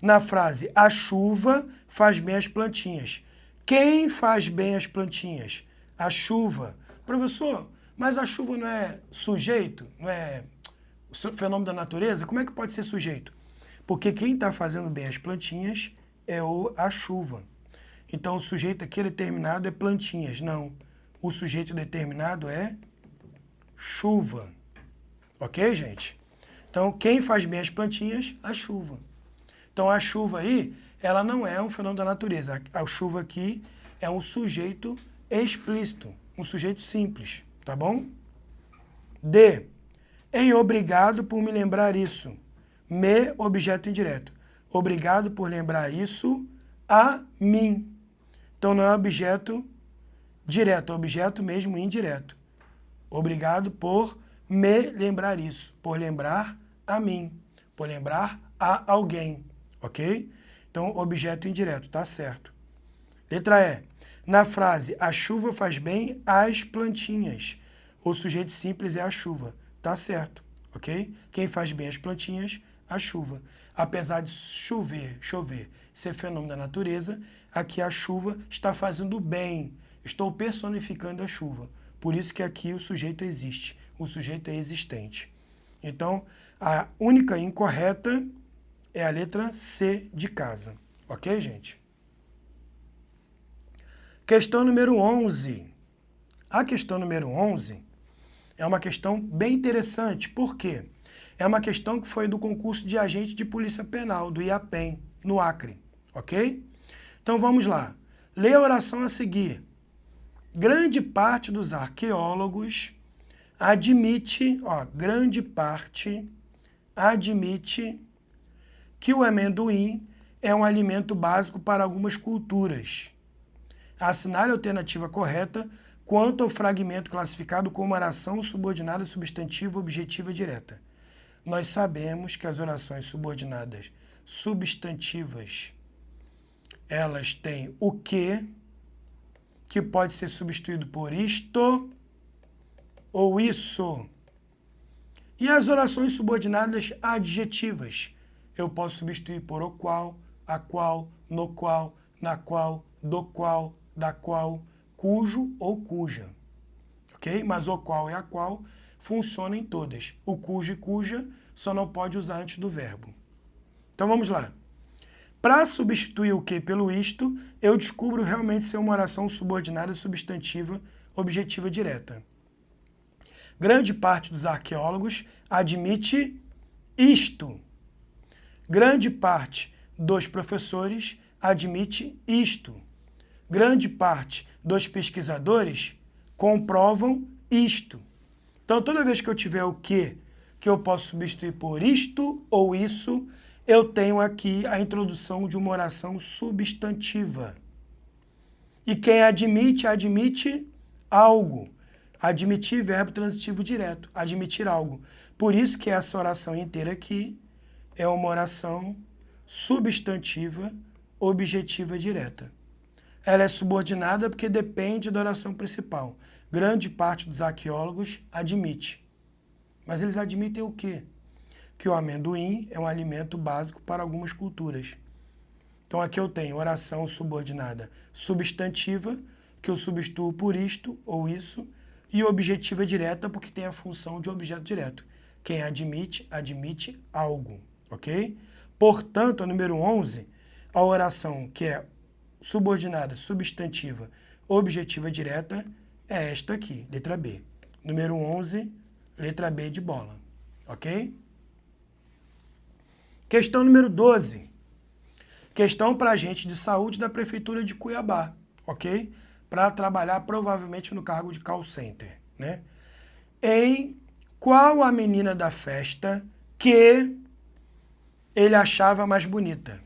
Na frase, a chuva faz bem as plantinhas. Quem faz bem as plantinhas? A chuva. Professor, mas a chuva não é sujeito? Não é fenômeno da natureza? Como é que pode ser sujeito? Porque quem está fazendo bem as plantinhas é a chuva. Então, o sujeito aqui determinado é plantinhas. Não. O sujeito determinado é chuva. Ok, gente? Então, quem faz bem as plantinhas? A chuva. Então, a chuva aí, ela não é um fenômeno da natureza. A chuva aqui é um sujeito explícito, um sujeito simples, tá bom? D. Em obrigado por me lembrar isso. Me, objeto indireto. Obrigado por lembrar isso a mim. Então, não é objeto direto, é objeto mesmo indireto. Obrigado por me lembrar isso, por lembrar a mim, por lembrar a alguém, ok? Então, objeto indireto, tá certo. Letra E. Na frase, a chuva faz bem às plantinhas. O sujeito simples é a chuva, tá certo, ok? Quem faz bem as plantinhas? A chuva. Apesar de chover, ser fenômeno da natureza, aqui a chuva está fazendo bem. Estou personificando a chuva. Por isso que aqui o sujeito existe. O sujeito é existente. Então, a única incorreta é a letra C de casa. Ok, gente? Questão número 11. A questão número 11 é uma questão bem interessante. Por quê? É uma questão que foi do concurso de agente de polícia penal, do IAPEM, no Acre. Ok? Então, vamos lá. Leia a oração a seguir. Grande parte dos arqueólogos admite que o amendoim é um alimento básico para algumas culturas. Assinale a alternativa correta quanto ao fragmento classificado como oração subordinada substantiva objetiva direta. Nós sabemos que as orações subordinadas substantivas, elas têm o que pode ser substituído por isto ou isso. E as orações subordinadas adjetivas, eu posso substituir por o qual, a qual, no qual, na qual, do qual, da qual, cujo ou cuja. Ok? Mas o qual e a qual funcionam em todas. O cujo e cuja só não pode usar antes do verbo. Então vamos lá. Para substituir o que pelo isto, eu descubro realmente ser uma oração subordinada substantiva objetiva direta. Grande parte dos arqueólogos admite isto. Grande parte dos professores admite isto. Grande parte dos pesquisadores comprovam isto. Então, toda vez que eu tiver o que eu posso substituir por isto ou isso, eu tenho aqui a introdução de uma oração substantiva. E quem admite, admite algo. Admitir, verbo transitivo direto. Admitir algo. Por isso que essa oração inteira aqui é uma oração substantiva objetiva direta. Ela é subordinada porque depende da oração principal. Grande parte dos arqueólogos admite. Mas eles admitem o quê? Que o amendoim é um alimento básico para algumas culturas. Então aqui eu tenho oração subordinada substantiva, que eu substituo por isto ou isso, e objetiva direta, porque tem a função de objeto direto. Quem admite, admite algo, ok? Portanto, a número 11, a oração que é subordinada, substantiva, objetiva direta, é esta aqui, letra B. Número 11, letra B de bola, ok? Questão número 12. Questão para agente de saúde da Prefeitura de Cuiabá, ok? Para trabalhar provavelmente no cargo de call center, né? Em qual a menina da festa que ele achava mais bonita?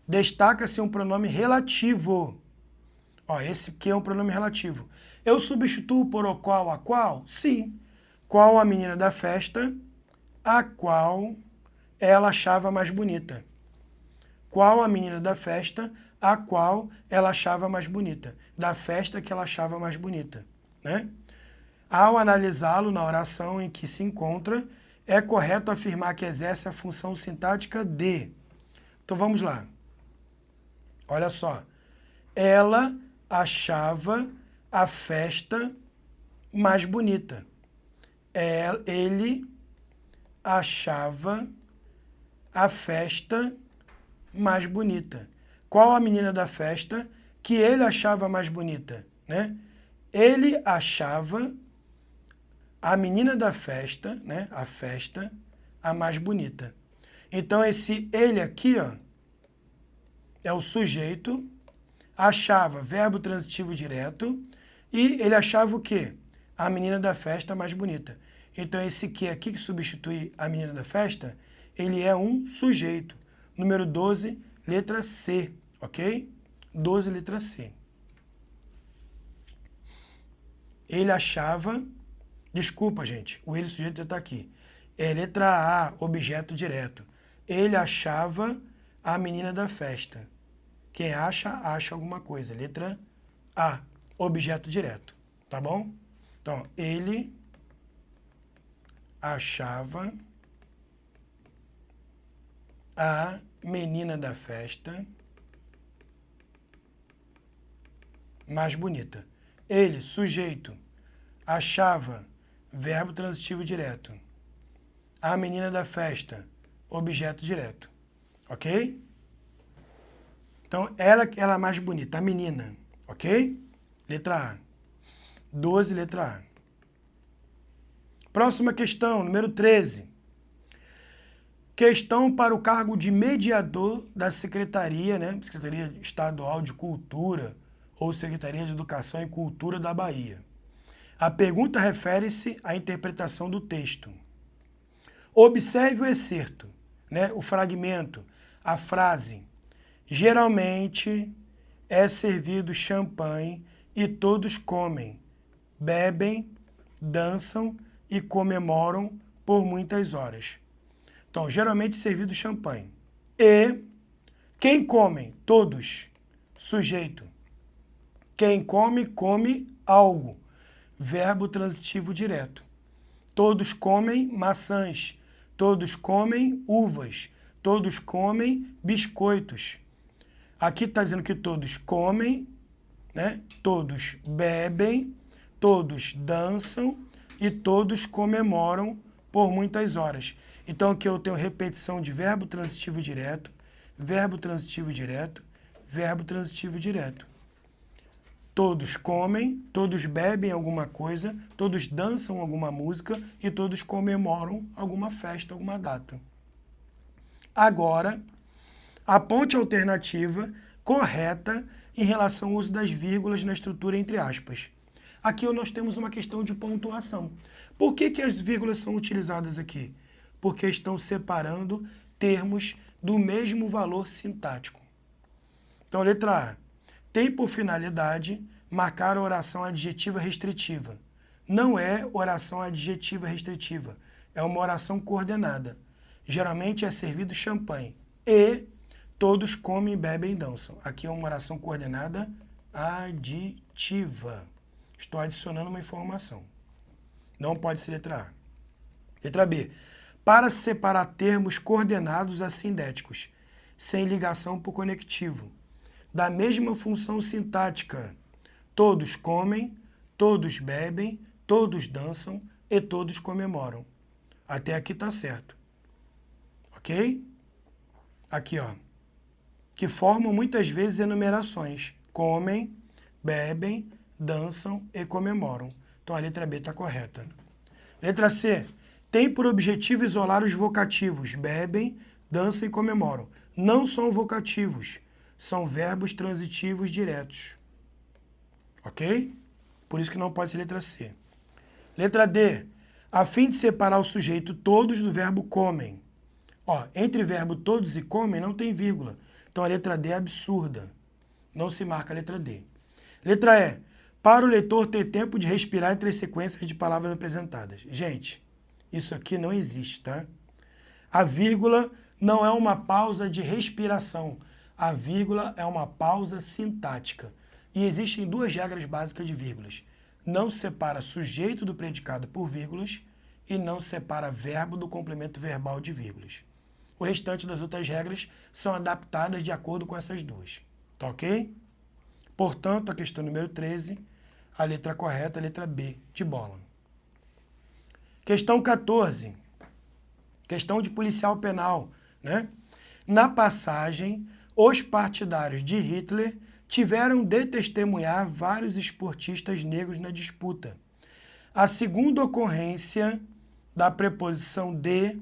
Destaca-se um pronome relativo. Ó, esse que é um pronome relativo. Eu substituo por o qual a qual? Sim. Qual a menina da festa a qual ela achava mais bonita? Qual a menina da festa a qual ela achava mais bonita? Da festa que ela achava mais bonita, né? Ao analisá-lo na oração em que se encontra, é correto afirmar que exerce a função sintática de. Então vamos lá. Olha só. Ela achava a festa mais bonita. Ele achava a festa mais bonita. Qual a menina da festa que ele achava mais bonita, né? Ele achava a menina da festa, né? A festa, a mais bonita. Então, esse ele aqui, ó, é o sujeito, achava, verbo transitivo direto, e ele achava o quê? A menina da festa mais bonita. Então, esse que aqui que substitui a menina da festa, ele é um sujeito. Número 12, letra C, ok? 12, letra C. Ele achava... Desculpa, gente, o ele sujeito já está aqui. É letra A, objeto direto. Ele achava a menina da festa. Quem acha, acha alguma coisa. Letra A, objeto direto. Tá bom? Então, ele achava a menina da festa mais bonita. Ele, sujeito, achava, verbo transitivo direto. A menina da festa, objeto direto. Ok? Então, ela é mais bonita, a menina. Ok? Letra A. 12, letra A. Próxima questão, número 13. Questão para o cargo de mediador da Secretaria, né? Secretaria Estadual de Cultura ou Secretaria de Educação e Cultura da Bahia. A pergunta refere-se à interpretação do texto. Observe o excerto, né? O fragmento, a frase. Geralmente é servido champanhe e todos comem, bebem, dançam e comemoram por muitas horas. Então, geralmente servido champanhe. E quem comem? Todos. Sujeito. Quem come, come algo. Verbo transitivo direto. Todos comem maçãs. Todos comem uvas. Todos comem biscoitos. Aqui está dizendo que todos comem, né? Todos bebem, todos dançam e todos comemoram por muitas horas. Então, aqui eu tenho repetição de verbo transitivo direto, verbo transitivo direto, verbo transitivo direto. Todos comem, todos bebem alguma coisa, todos dançam alguma música e todos comemoram alguma festa, alguma data. Agora, aponte a alternativa correta em relação ao uso das vírgulas na estrutura entre aspas. Aqui nós temos uma questão de pontuação. Por que as vírgulas são utilizadas aqui? Porque estão separando termos do mesmo valor sintático. Então, letra A. Tem por finalidade marcar a oração adjetiva restritiva. Não é oração adjetiva restritiva, é uma oração coordenada. Geralmente é servido champanhe. E todos comem, bebem e dançam. Aqui é uma oração coordenada aditiva. Estou adicionando uma informação. Não pode ser letra A. Letra B. Para separar termos coordenados assindéticos, sem ligação por conectivo, da mesma função sintática. Todos comem, todos bebem, todos dançam e todos comemoram. Até aqui tá certo. Ok? Aqui, ó. Que formam muitas vezes enumerações. Comem, bebem, dançam e comemoram. Então a letra B está correta. Letra C. Tem por objetivo isolar os vocativos. Bebem, dançam e comemoram. Não são vocativos. São verbos transitivos diretos. Ok? Por isso que não pode ser letra C. Letra D. A fim de separar o sujeito todos do verbo comem. Ó, entre verbo todos e comem não tem vírgula. Então a letra D é absurda. Não se marca a letra D. Letra E. Para o leitor ter tempo de respirar entre as sequências de palavras apresentadas. Gente, isso aqui não existe, tá? A vírgula não é uma pausa de respiração. A vírgula é uma pausa sintática. E existem duas regras básicas de vírgulas. Não separa sujeito do predicado por vírgulas e não separa verbo do complemento verbal de vírgulas. O restante das outras regras são adaptadas de acordo com essas duas. Tá ok? Portanto, a questão número 13, a letra correta, a letra B, de bola. Questão 14. Questão de policial penal, né? Na passagem, os partidários de Hitler tiveram de testemunhar vários esportistas negros na disputa. A segunda ocorrência da preposição de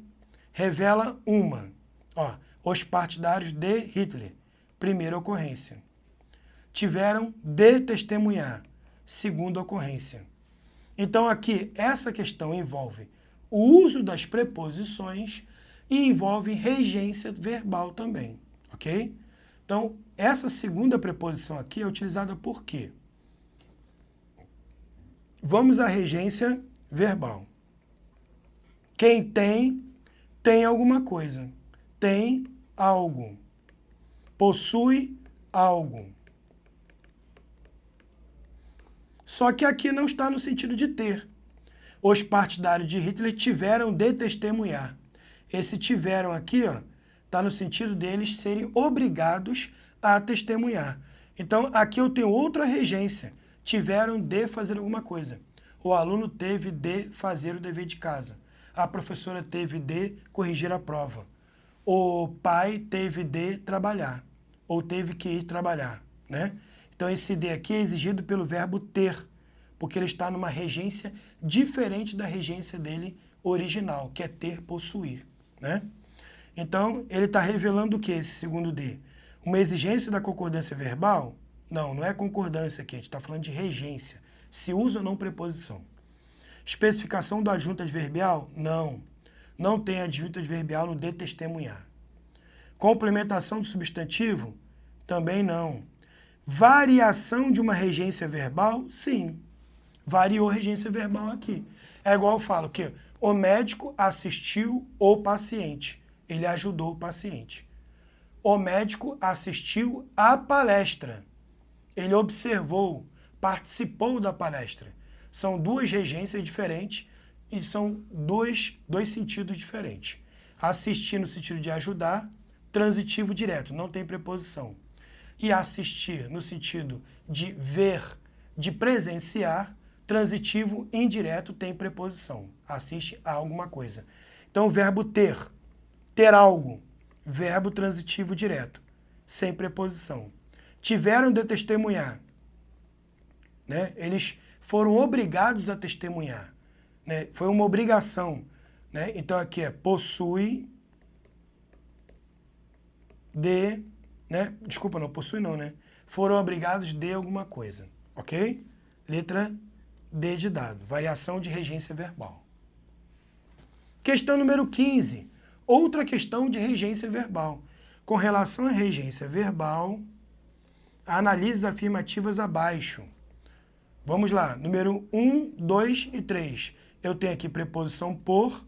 revela uma. Ó, os partidários de Hitler, primeira ocorrência. Tiveram de testemunhar, segunda ocorrência. Então aqui, essa questão envolve o uso das preposições e envolve regência verbal também, ok? Então, essa segunda preposição aqui é utilizada por quê? Vamos à regência verbal. Quem tem, tem alguma coisa. Tem algo. Possui algo. Só que aqui não está no sentido de ter. Os partidários de Hitler tiveram de testemunhar. Esse tiveram aqui, ó, está no sentido deles serem obrigados a testemunhar. Então, aqui eu tenho outra regência. Tiveram de fazer alguma coisa. O aluno teve de fazer o dever de casa. A professora teve de corrigir a prova. O pai teve de trabalhar. Ou teve que ir trabalhar, né? Então, esse de aqui é exigido pelo verbo ter, porque ele está numa regência diferente da regência dele original, que é ter, possuir, né? Então, ele está revelando o que, esse segundo D? Uma exigência da concordância verbal? Não, não é concordância aqui, a gente está falando de regência. Se usa ou não preposição. Especificação do adjunto adverbial? Não. Não tem adjunto adverbial no de testemunhar. Complementação do substantivo? Também não. Variação de uma regência verbal? Sim. Variou a regência verbal aqui. É igual eu falo que o médico assistiu o paciente. Ele ajudou o paciente. O médico assistiu à palestra. Ele observou, participou da palestra. São duas regências diferentes e são dois sentidos diferentes. Assistir no sentido de ajudar, transitivo direto, não tem preposição. E assistir no sentido de ver, de presenciar, transitivo indireto tem preposição. Assiste a alguma coisa. Então, o verbo ter, ter algo, verbo transitivo direto, sem preposição. Tiveram de testemunhar, né? Eles foram obrigados a testemunhar, né? Foi uma obrigação, né? Então, aqui é possui de, né? Desculpa, não, possui não, né? Foram obrigados de alguma coisa, ok? Letra D de dado, variação de regência verbal. Questão número 15, outra questão de regência verbal. Com relação à regência verbal, analise as afirmativas abaixo. Vamos lá, número 1, 2 e 3. Eu tenho aqui preposição por,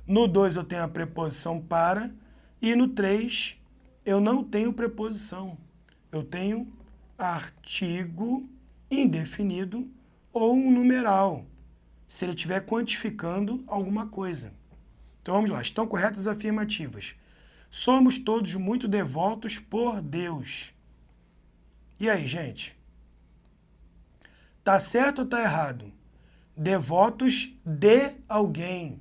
no 2 eu tenho a preposição para, e no 3 eu não tenho preposição. Eu tenho artigo indefinido ou um numeral, se ele estiver quantificando alguma coisa. Então vamos lá, estão corretas as afirmativas. Somos todos muito devotos por Deus. E aí, gente? Tá certo ou tá errado? Devotos de alguém.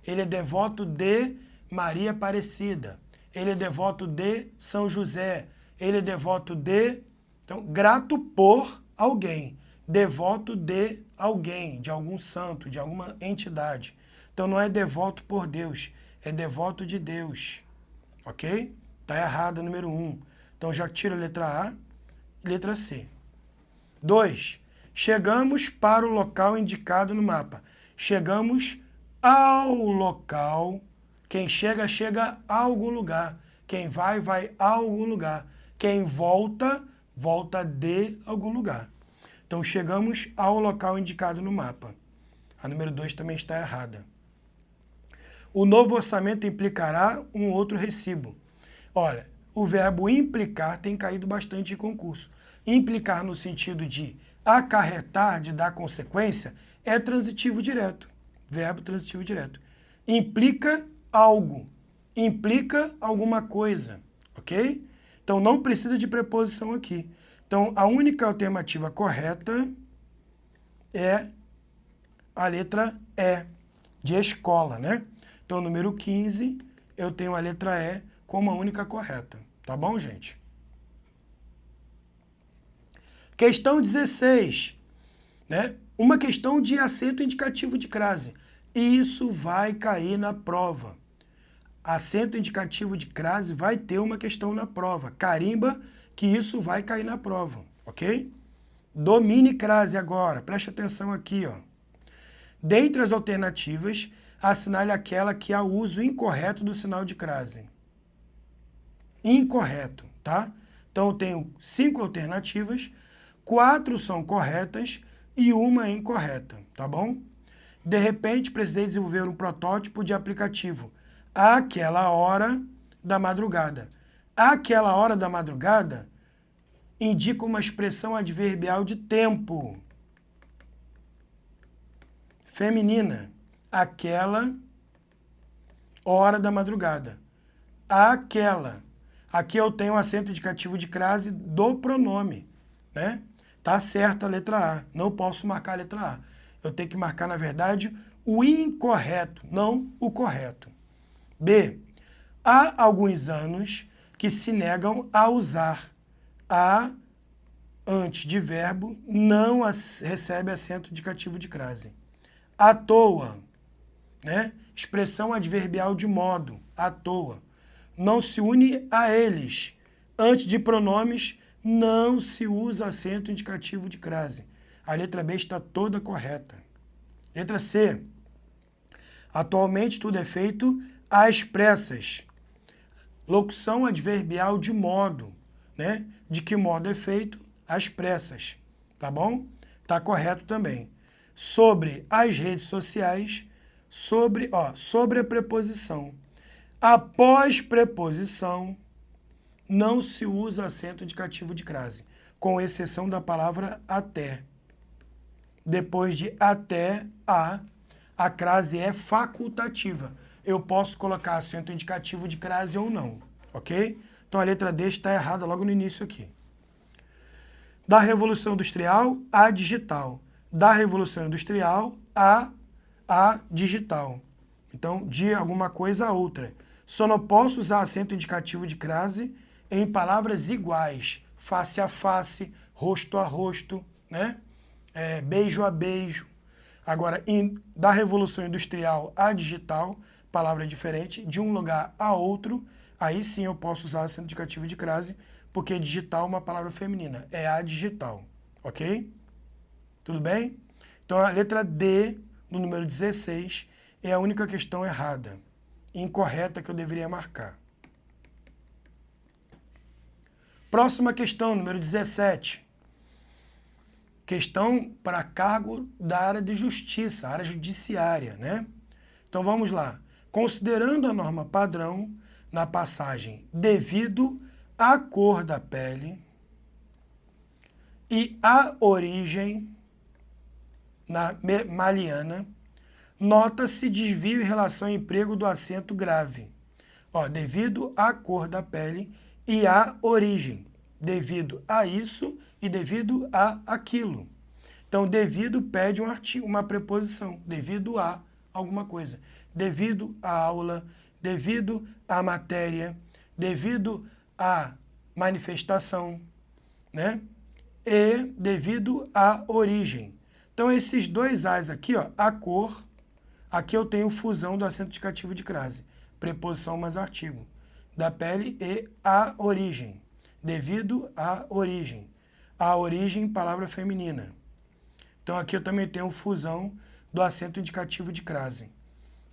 Ele é devoto de Maria Aparecida. Ele é devoto de São José. Ele é devoto de... Então, grato por alguém. Devoto de alguém, de algum santo, de alguma entidade. Então, não é devoto por Deus, é devoto de Deus. Ok? Está errado, número 1. Então, já tira a letra A e letra C. 2. Chegamos para o local indicado no mapa. Chegamos ao local. Quem chega, chega a algum lugar. Quem vai, vai a algum lugar. Quem volta, volta de algum lugar. Então, chegamos ao local indicado no mapa. A número 2 também está errada. O novo orçamento implicará um outro recibo. Olha, o verbo implicar tem caído bastante em concurso. Implicar no sentido de acarretar, de dar consequência, é transitivo direto. Verbo transitivo direto. Implica algo. Implica alguma coisa. Ok? Então, não precisa de preposição aqui. Então, a única alternativa correta é a letra E, de escola, né? Então, número 15, eu tenho a letra E como a única correta. Tá bom, gente? Questão 16, né? Uma questão de acento indicativo de crase. Isso vai cair na prova. Acento indicativo de crase vai ter uma questão na prova. Carimba que isso vai cair na prova, ok? Domine crase agora. Preste atenção aqui, ó. Dentre as alternativas, assinale aquela que há o uso incorreto do sinal de crase. Incorreto, tá? Então, eu tenho 5 alternativas, 4 são corretas e uma é incorreta, tá bom? De repente, precisei desenvolver um protótipo de aplicativo. Àquela hora da madrugada. Àquela hora da madrugada indica uma expressão adverbial de tempo. Feminina. Aquela hora da madrugada. Aquela. Aqui eu tenho o acento indicativo de crase do pronome, né? Tá certo a letra A. Não posso marcar a letra A. Eu tenho que marcar, na verdade, o incorreto, não o correto. B. Há alguns anos que se negam a usar a antes de verbo, não recebe acento indicativo de crase. À toa, né? Expressão adverbial de modo, à toa. Não se une a eles. Antes de pronomes, não se usa acento indicativo de crase. A letra B está toda correta. Letra C. Atualmente tudo é feito às pressas. Locução adverbial de modo, né? De que modo é feito? Às pressas. Tá bom? Tá correto também. Sobre as redes sociais, sobre a preposição. Após preposição, não se usa acento indicativo de crase, com exceção da palavra até. Depois de até, a crase é facultativa. Eu posso colocar acento indicativo de crase ou não, ok? Então a letra D está errada logo no início aqui. Da Revolução Industrial à digital. Da Revolução Industrial à digital. Então, de alguma coisa a outra. Só não posso usar acento indicativo de crase em palavras iguais. Face a face, rosto a rosto, né? Beijo a beijo. Agora, da Revolução Industrial à digital, palavra diferente, de um lugar a outro, aí sim eu posso usar acento indicativo de crase, porque digital é uma palavra feminina, é a digital, ok? Tudo bem? Então, a letra D, no número 16, é a única questão errada, incorreta que eu deveria marcar. Próxima questão, número 17. Questão para cargo da área de justiça, área judiciária, né? Então, vamos lá. Considerando a norma padrão, na passagem devido à cor da pele e à origem, na maliana, nota-se desvio em relação ao emprego do acento grave. Devido à cor da pele e à origem. Devido a isso e devido a aquilo. Então, devido pede um artigo, uma preposição. Devido a alguma coisa. devido à aula, devido à matéria, devido à manifestação, né? E devido à origem. Então, esses dois As aqui, ó, a cor, aqui eu tenho fusão do acento indicativo de crase, preposição mais artigo, da pele e a origem, devido à origem. A origem, palavra feminina. Então, aqui eu também tenho fusão do acento indicativo de crase.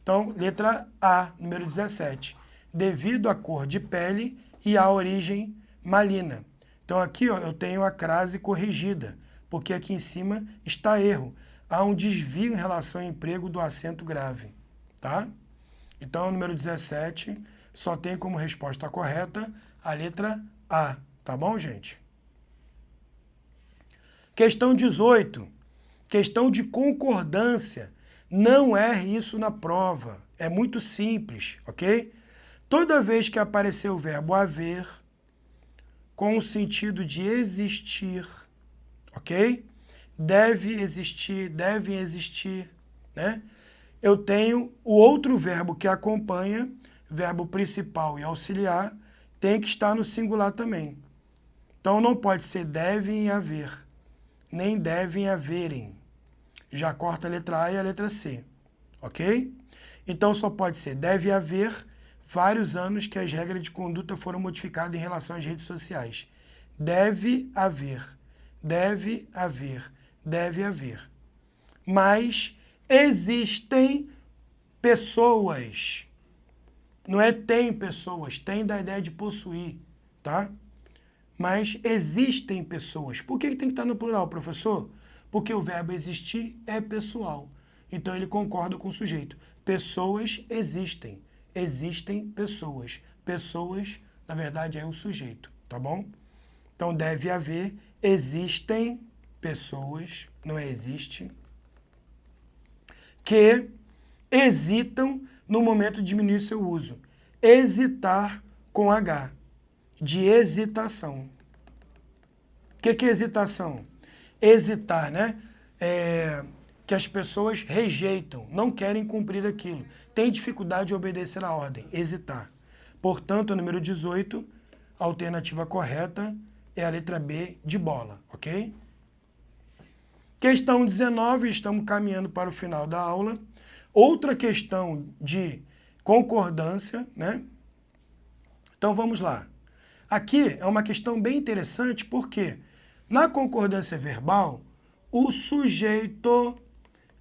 Então, letra A, número 17. Devido à cor de pele e à origem malina. Então, aqui ó, eu tenho a crase corrigida, porque aqui em cima está erro. Há um desvio em relação ao emprego do acento grave. Tá? Então, número 17 só tem como resposta correta a letra A. Tá bom, gente? Questão 18. Questão de concordância. Não erre isso na prova. É muito simples, ok? Toda vez que aparecer o verbo haver, com o sentido de existir, ok? Deve existir, devem existir, né? Eu tenho o outro verbo que acompanha, verbo principal e auxiliar, tem que estar no singular também. Então, não pode ser devem haver, nem devem haverem. Já corta a letra A e a letra C, ok? Então, só pode ser deve haver vários anos que as regras de conduta foram modificadas em relação às redes sociais. Deve haver, deve haver, deve haver. Mas existem pessoas. Não é tem pessoas, tem da ideia de possuir, tá? Mas existem pessoas. Por que tem que estar no plural, professor? Porque o verbo existir é pessoal. Então, ele concorda com o sujeito. Pessoas existem. Existem pessoas. Pessoas, na verdade, é o sujeito, tá bom? Então, deve haver, existem pessoas, não é existe, que hesitam no momento de diminuir seu uso. Hesitar com H, de hesitação. O que é hesitação? Hesitar, né? Que as pessoas rejeitam, não querem cumprir aquilo, têm dificuldade de obedecer a ordem, hesitar. Portanto, o número 18, a alternativa correta é a letra B de bola, ok? Questão 19, estamos caminhando para o final da aula. Outra questão de concordância, né? Então, vamos lá. Aqui é uma questão bem interessante, porque na concordância verbal, o sujeito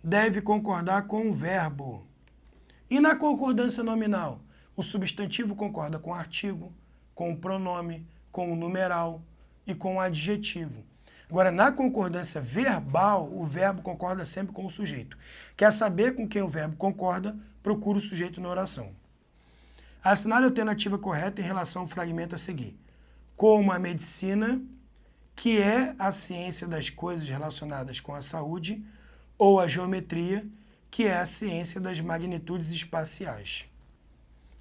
deve concordar com o verbo. E na concordância nominal, o substantivo concorda com o artigo, com o pronome, com o numeral e com o adjetivo. Agora, na concordância verbal, o verbo concorda sempre com o sujeito. Quer saber com quem o verbo concorda? Procura o sujeito na oração. Assinale a alternativa correta em relação ao fragmento a seguir. Como a medicina, que é a ciência das coisas relacionadas com a saúde, ou a geometria, que é a ciência das magnitudes espaciais.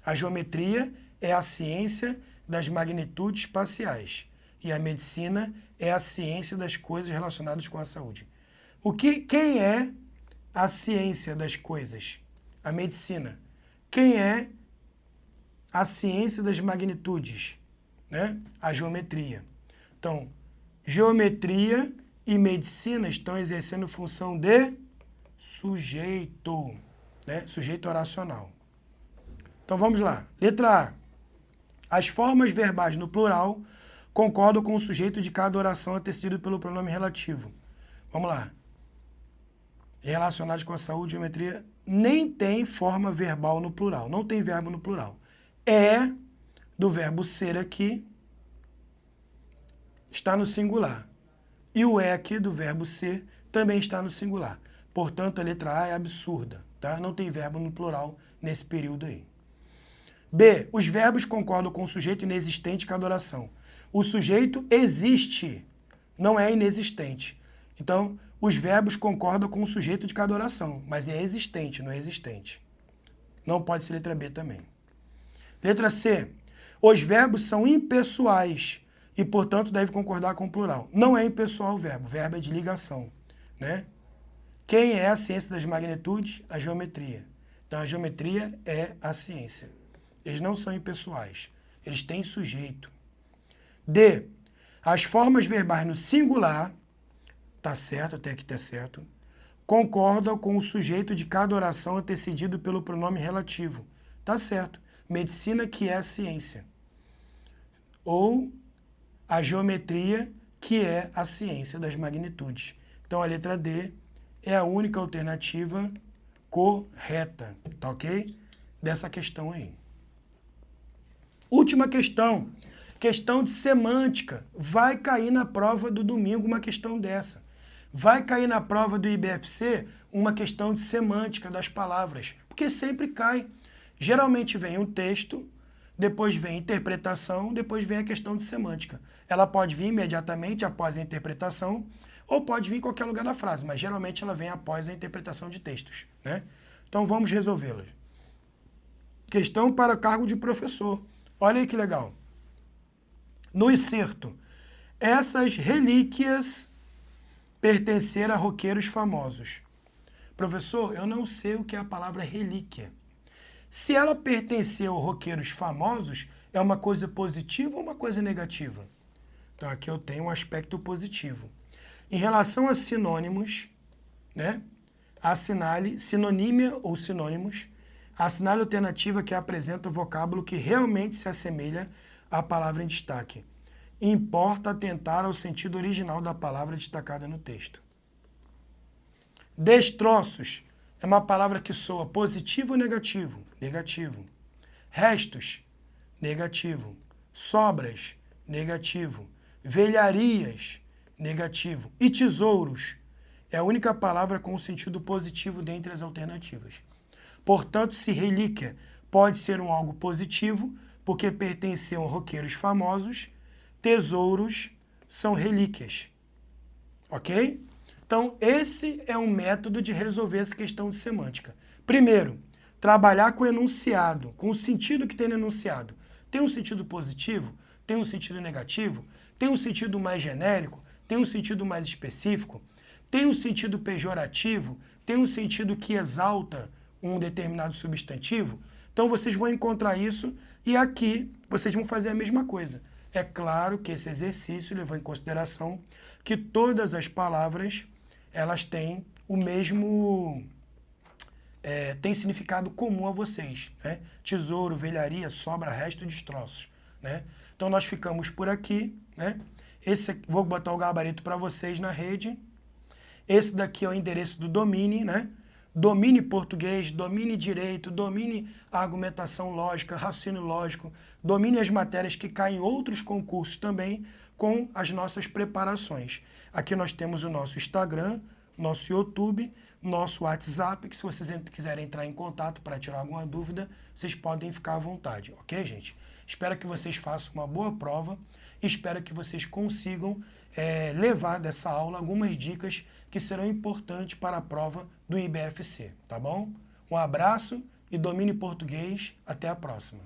A geometria é a ciência das magnitudes espaciais e a medicina é a ciência das coisas relacionadas com a saúde. Quem é a ciência das coisas? A medicina. Quem é a ciência das magnitudes? Né? A geometria. Então, geometria e medicina estão exercendo função de sujeito, né? Sujeito oracional. Então vamos lá. Letra A. As formas verbais no plural concordam com o sujeito de cada oração antecedido pelo pronome relativo. Vamos lá. Relacionados com a saúde, geometria, nem tem forma verbal no plural. Não tem verbo no plural. É do verbo ser aqui está no singular. E o é aqui do verbo ser também está no singular. Portanto, a letra A é absurda, tá? Não tem verbo no plural nesse período aí. B. Os verbos concordam com o sujeito inexistente de cada oração. O sujeito existe, não é inexistente. Então, os verbos concordam com o sujeito de cada oração, mas é existente, não é existente. Não pode ser letra B também. Letra C. Os verbos são impessoais e, portanto, deve concordar com o plural. Não é impessoal o verbo é de ligação, né? Quem é a ciência das magnitudes? A geometria. Então, a geometria é a ciência. Eles não são impessoais. Eles têm sujeito. D. As formas verbais no singular, tá certo, até aqui tá certo, concordam com o sujeito de cada oração antecedido pelo pronome relativo. Tá certo. Medicina, que é a ciência. Ou a geometria, que é a ciência das magnitudes. Então, a letra D é a única alternativa correta, tá ok? Dessa questão aí. Última questão. Questão de semântica. Vai cair na prova do domingo uma questão dessa. Vai cair na prova do IBFC uma questão de semântica das palavras. Porque sempre cai. Geralmente vem um texto, depois vem a interpretação, depois vem a questão de semântica. Ela pode vir imediatamente após a interpretação, ou pode vir em qualquer lugar da frase, mas geralmente ela vem após a interpretação de textos, né? Então vamos resolvê-las. Questão para cargo de professor. Olha aí que legal. No excerto, essas relíquias pertenceram a roqueiros famosos. Professor, eu não sei o que é a palavra relíquia. Se ela pertenceu a roqueiros famosos, é uma coisa positiva ou uma coisa negativa? Então aqui eu tenho um aspecto positivo. Em relação a sinônimos, né? Assinale sinonímia ou sinônimos. Assinale a alternativa que apresenta o vocábulo que realmente se assemelha à palavra em destaque. Importa atentar ao sentido original da palavra destacada no texto. Destroços é uma palavra que soa positivo ou negativo? Negativo. Restos? Negativo. Sobras? Negativo. Velharias? Negativo. E tesouros? É a única palavra com sentido positivo dentre as alternativas. Portanto, se relíquia pode ser um algo positivo, porque pertenciam a roqueiros famosos, tesouros são relíquias. Ok? Então, esse é um método de resolver essa questão de semântica. Primeiro, trabalhar com o enunciado, com o sentido que tem no enunciado. Tem um sentido positivo? Tem um sentido negativo? Tem um sentido mais genérico? Tem um sentido mais específico? Tem um sentido pejorativo? Tem um sentido que exalta um determinado substantivo? Então, vocês vão encontrar isso e aqui vocês vão fazer a mesma coisa. É claro que esse exercício levou em consideração que todas as palavras elas têm o mesmo tem significado comum a vocês, né? Tesouro, velharia, sobra, resto, destroços, né? Então nós ficamos por aqui, né? Vou botar o gabarito para vocês na rede. Esse daqui é o endereço do Domine, né? Domine português, domine direito, domine a argumentação lógica, raciocínio lógico, domine as matérias que caem em outros concursos também com as nossas preparações. Aqui nós temos o nosso Instagram, nosso YouTube, nosso WhatsApp, que se vocês quiserem entrar em contato para tirar alguma dúvida, vocês podem ficar à vontade, ok, gente? Espero que vocês façam uma boa prova e espero que vocês consigam levar dessa aula algumas dicas que serão importantes para a prova do IBFC, tá bom? Um abraço e domine português. Até a próxima.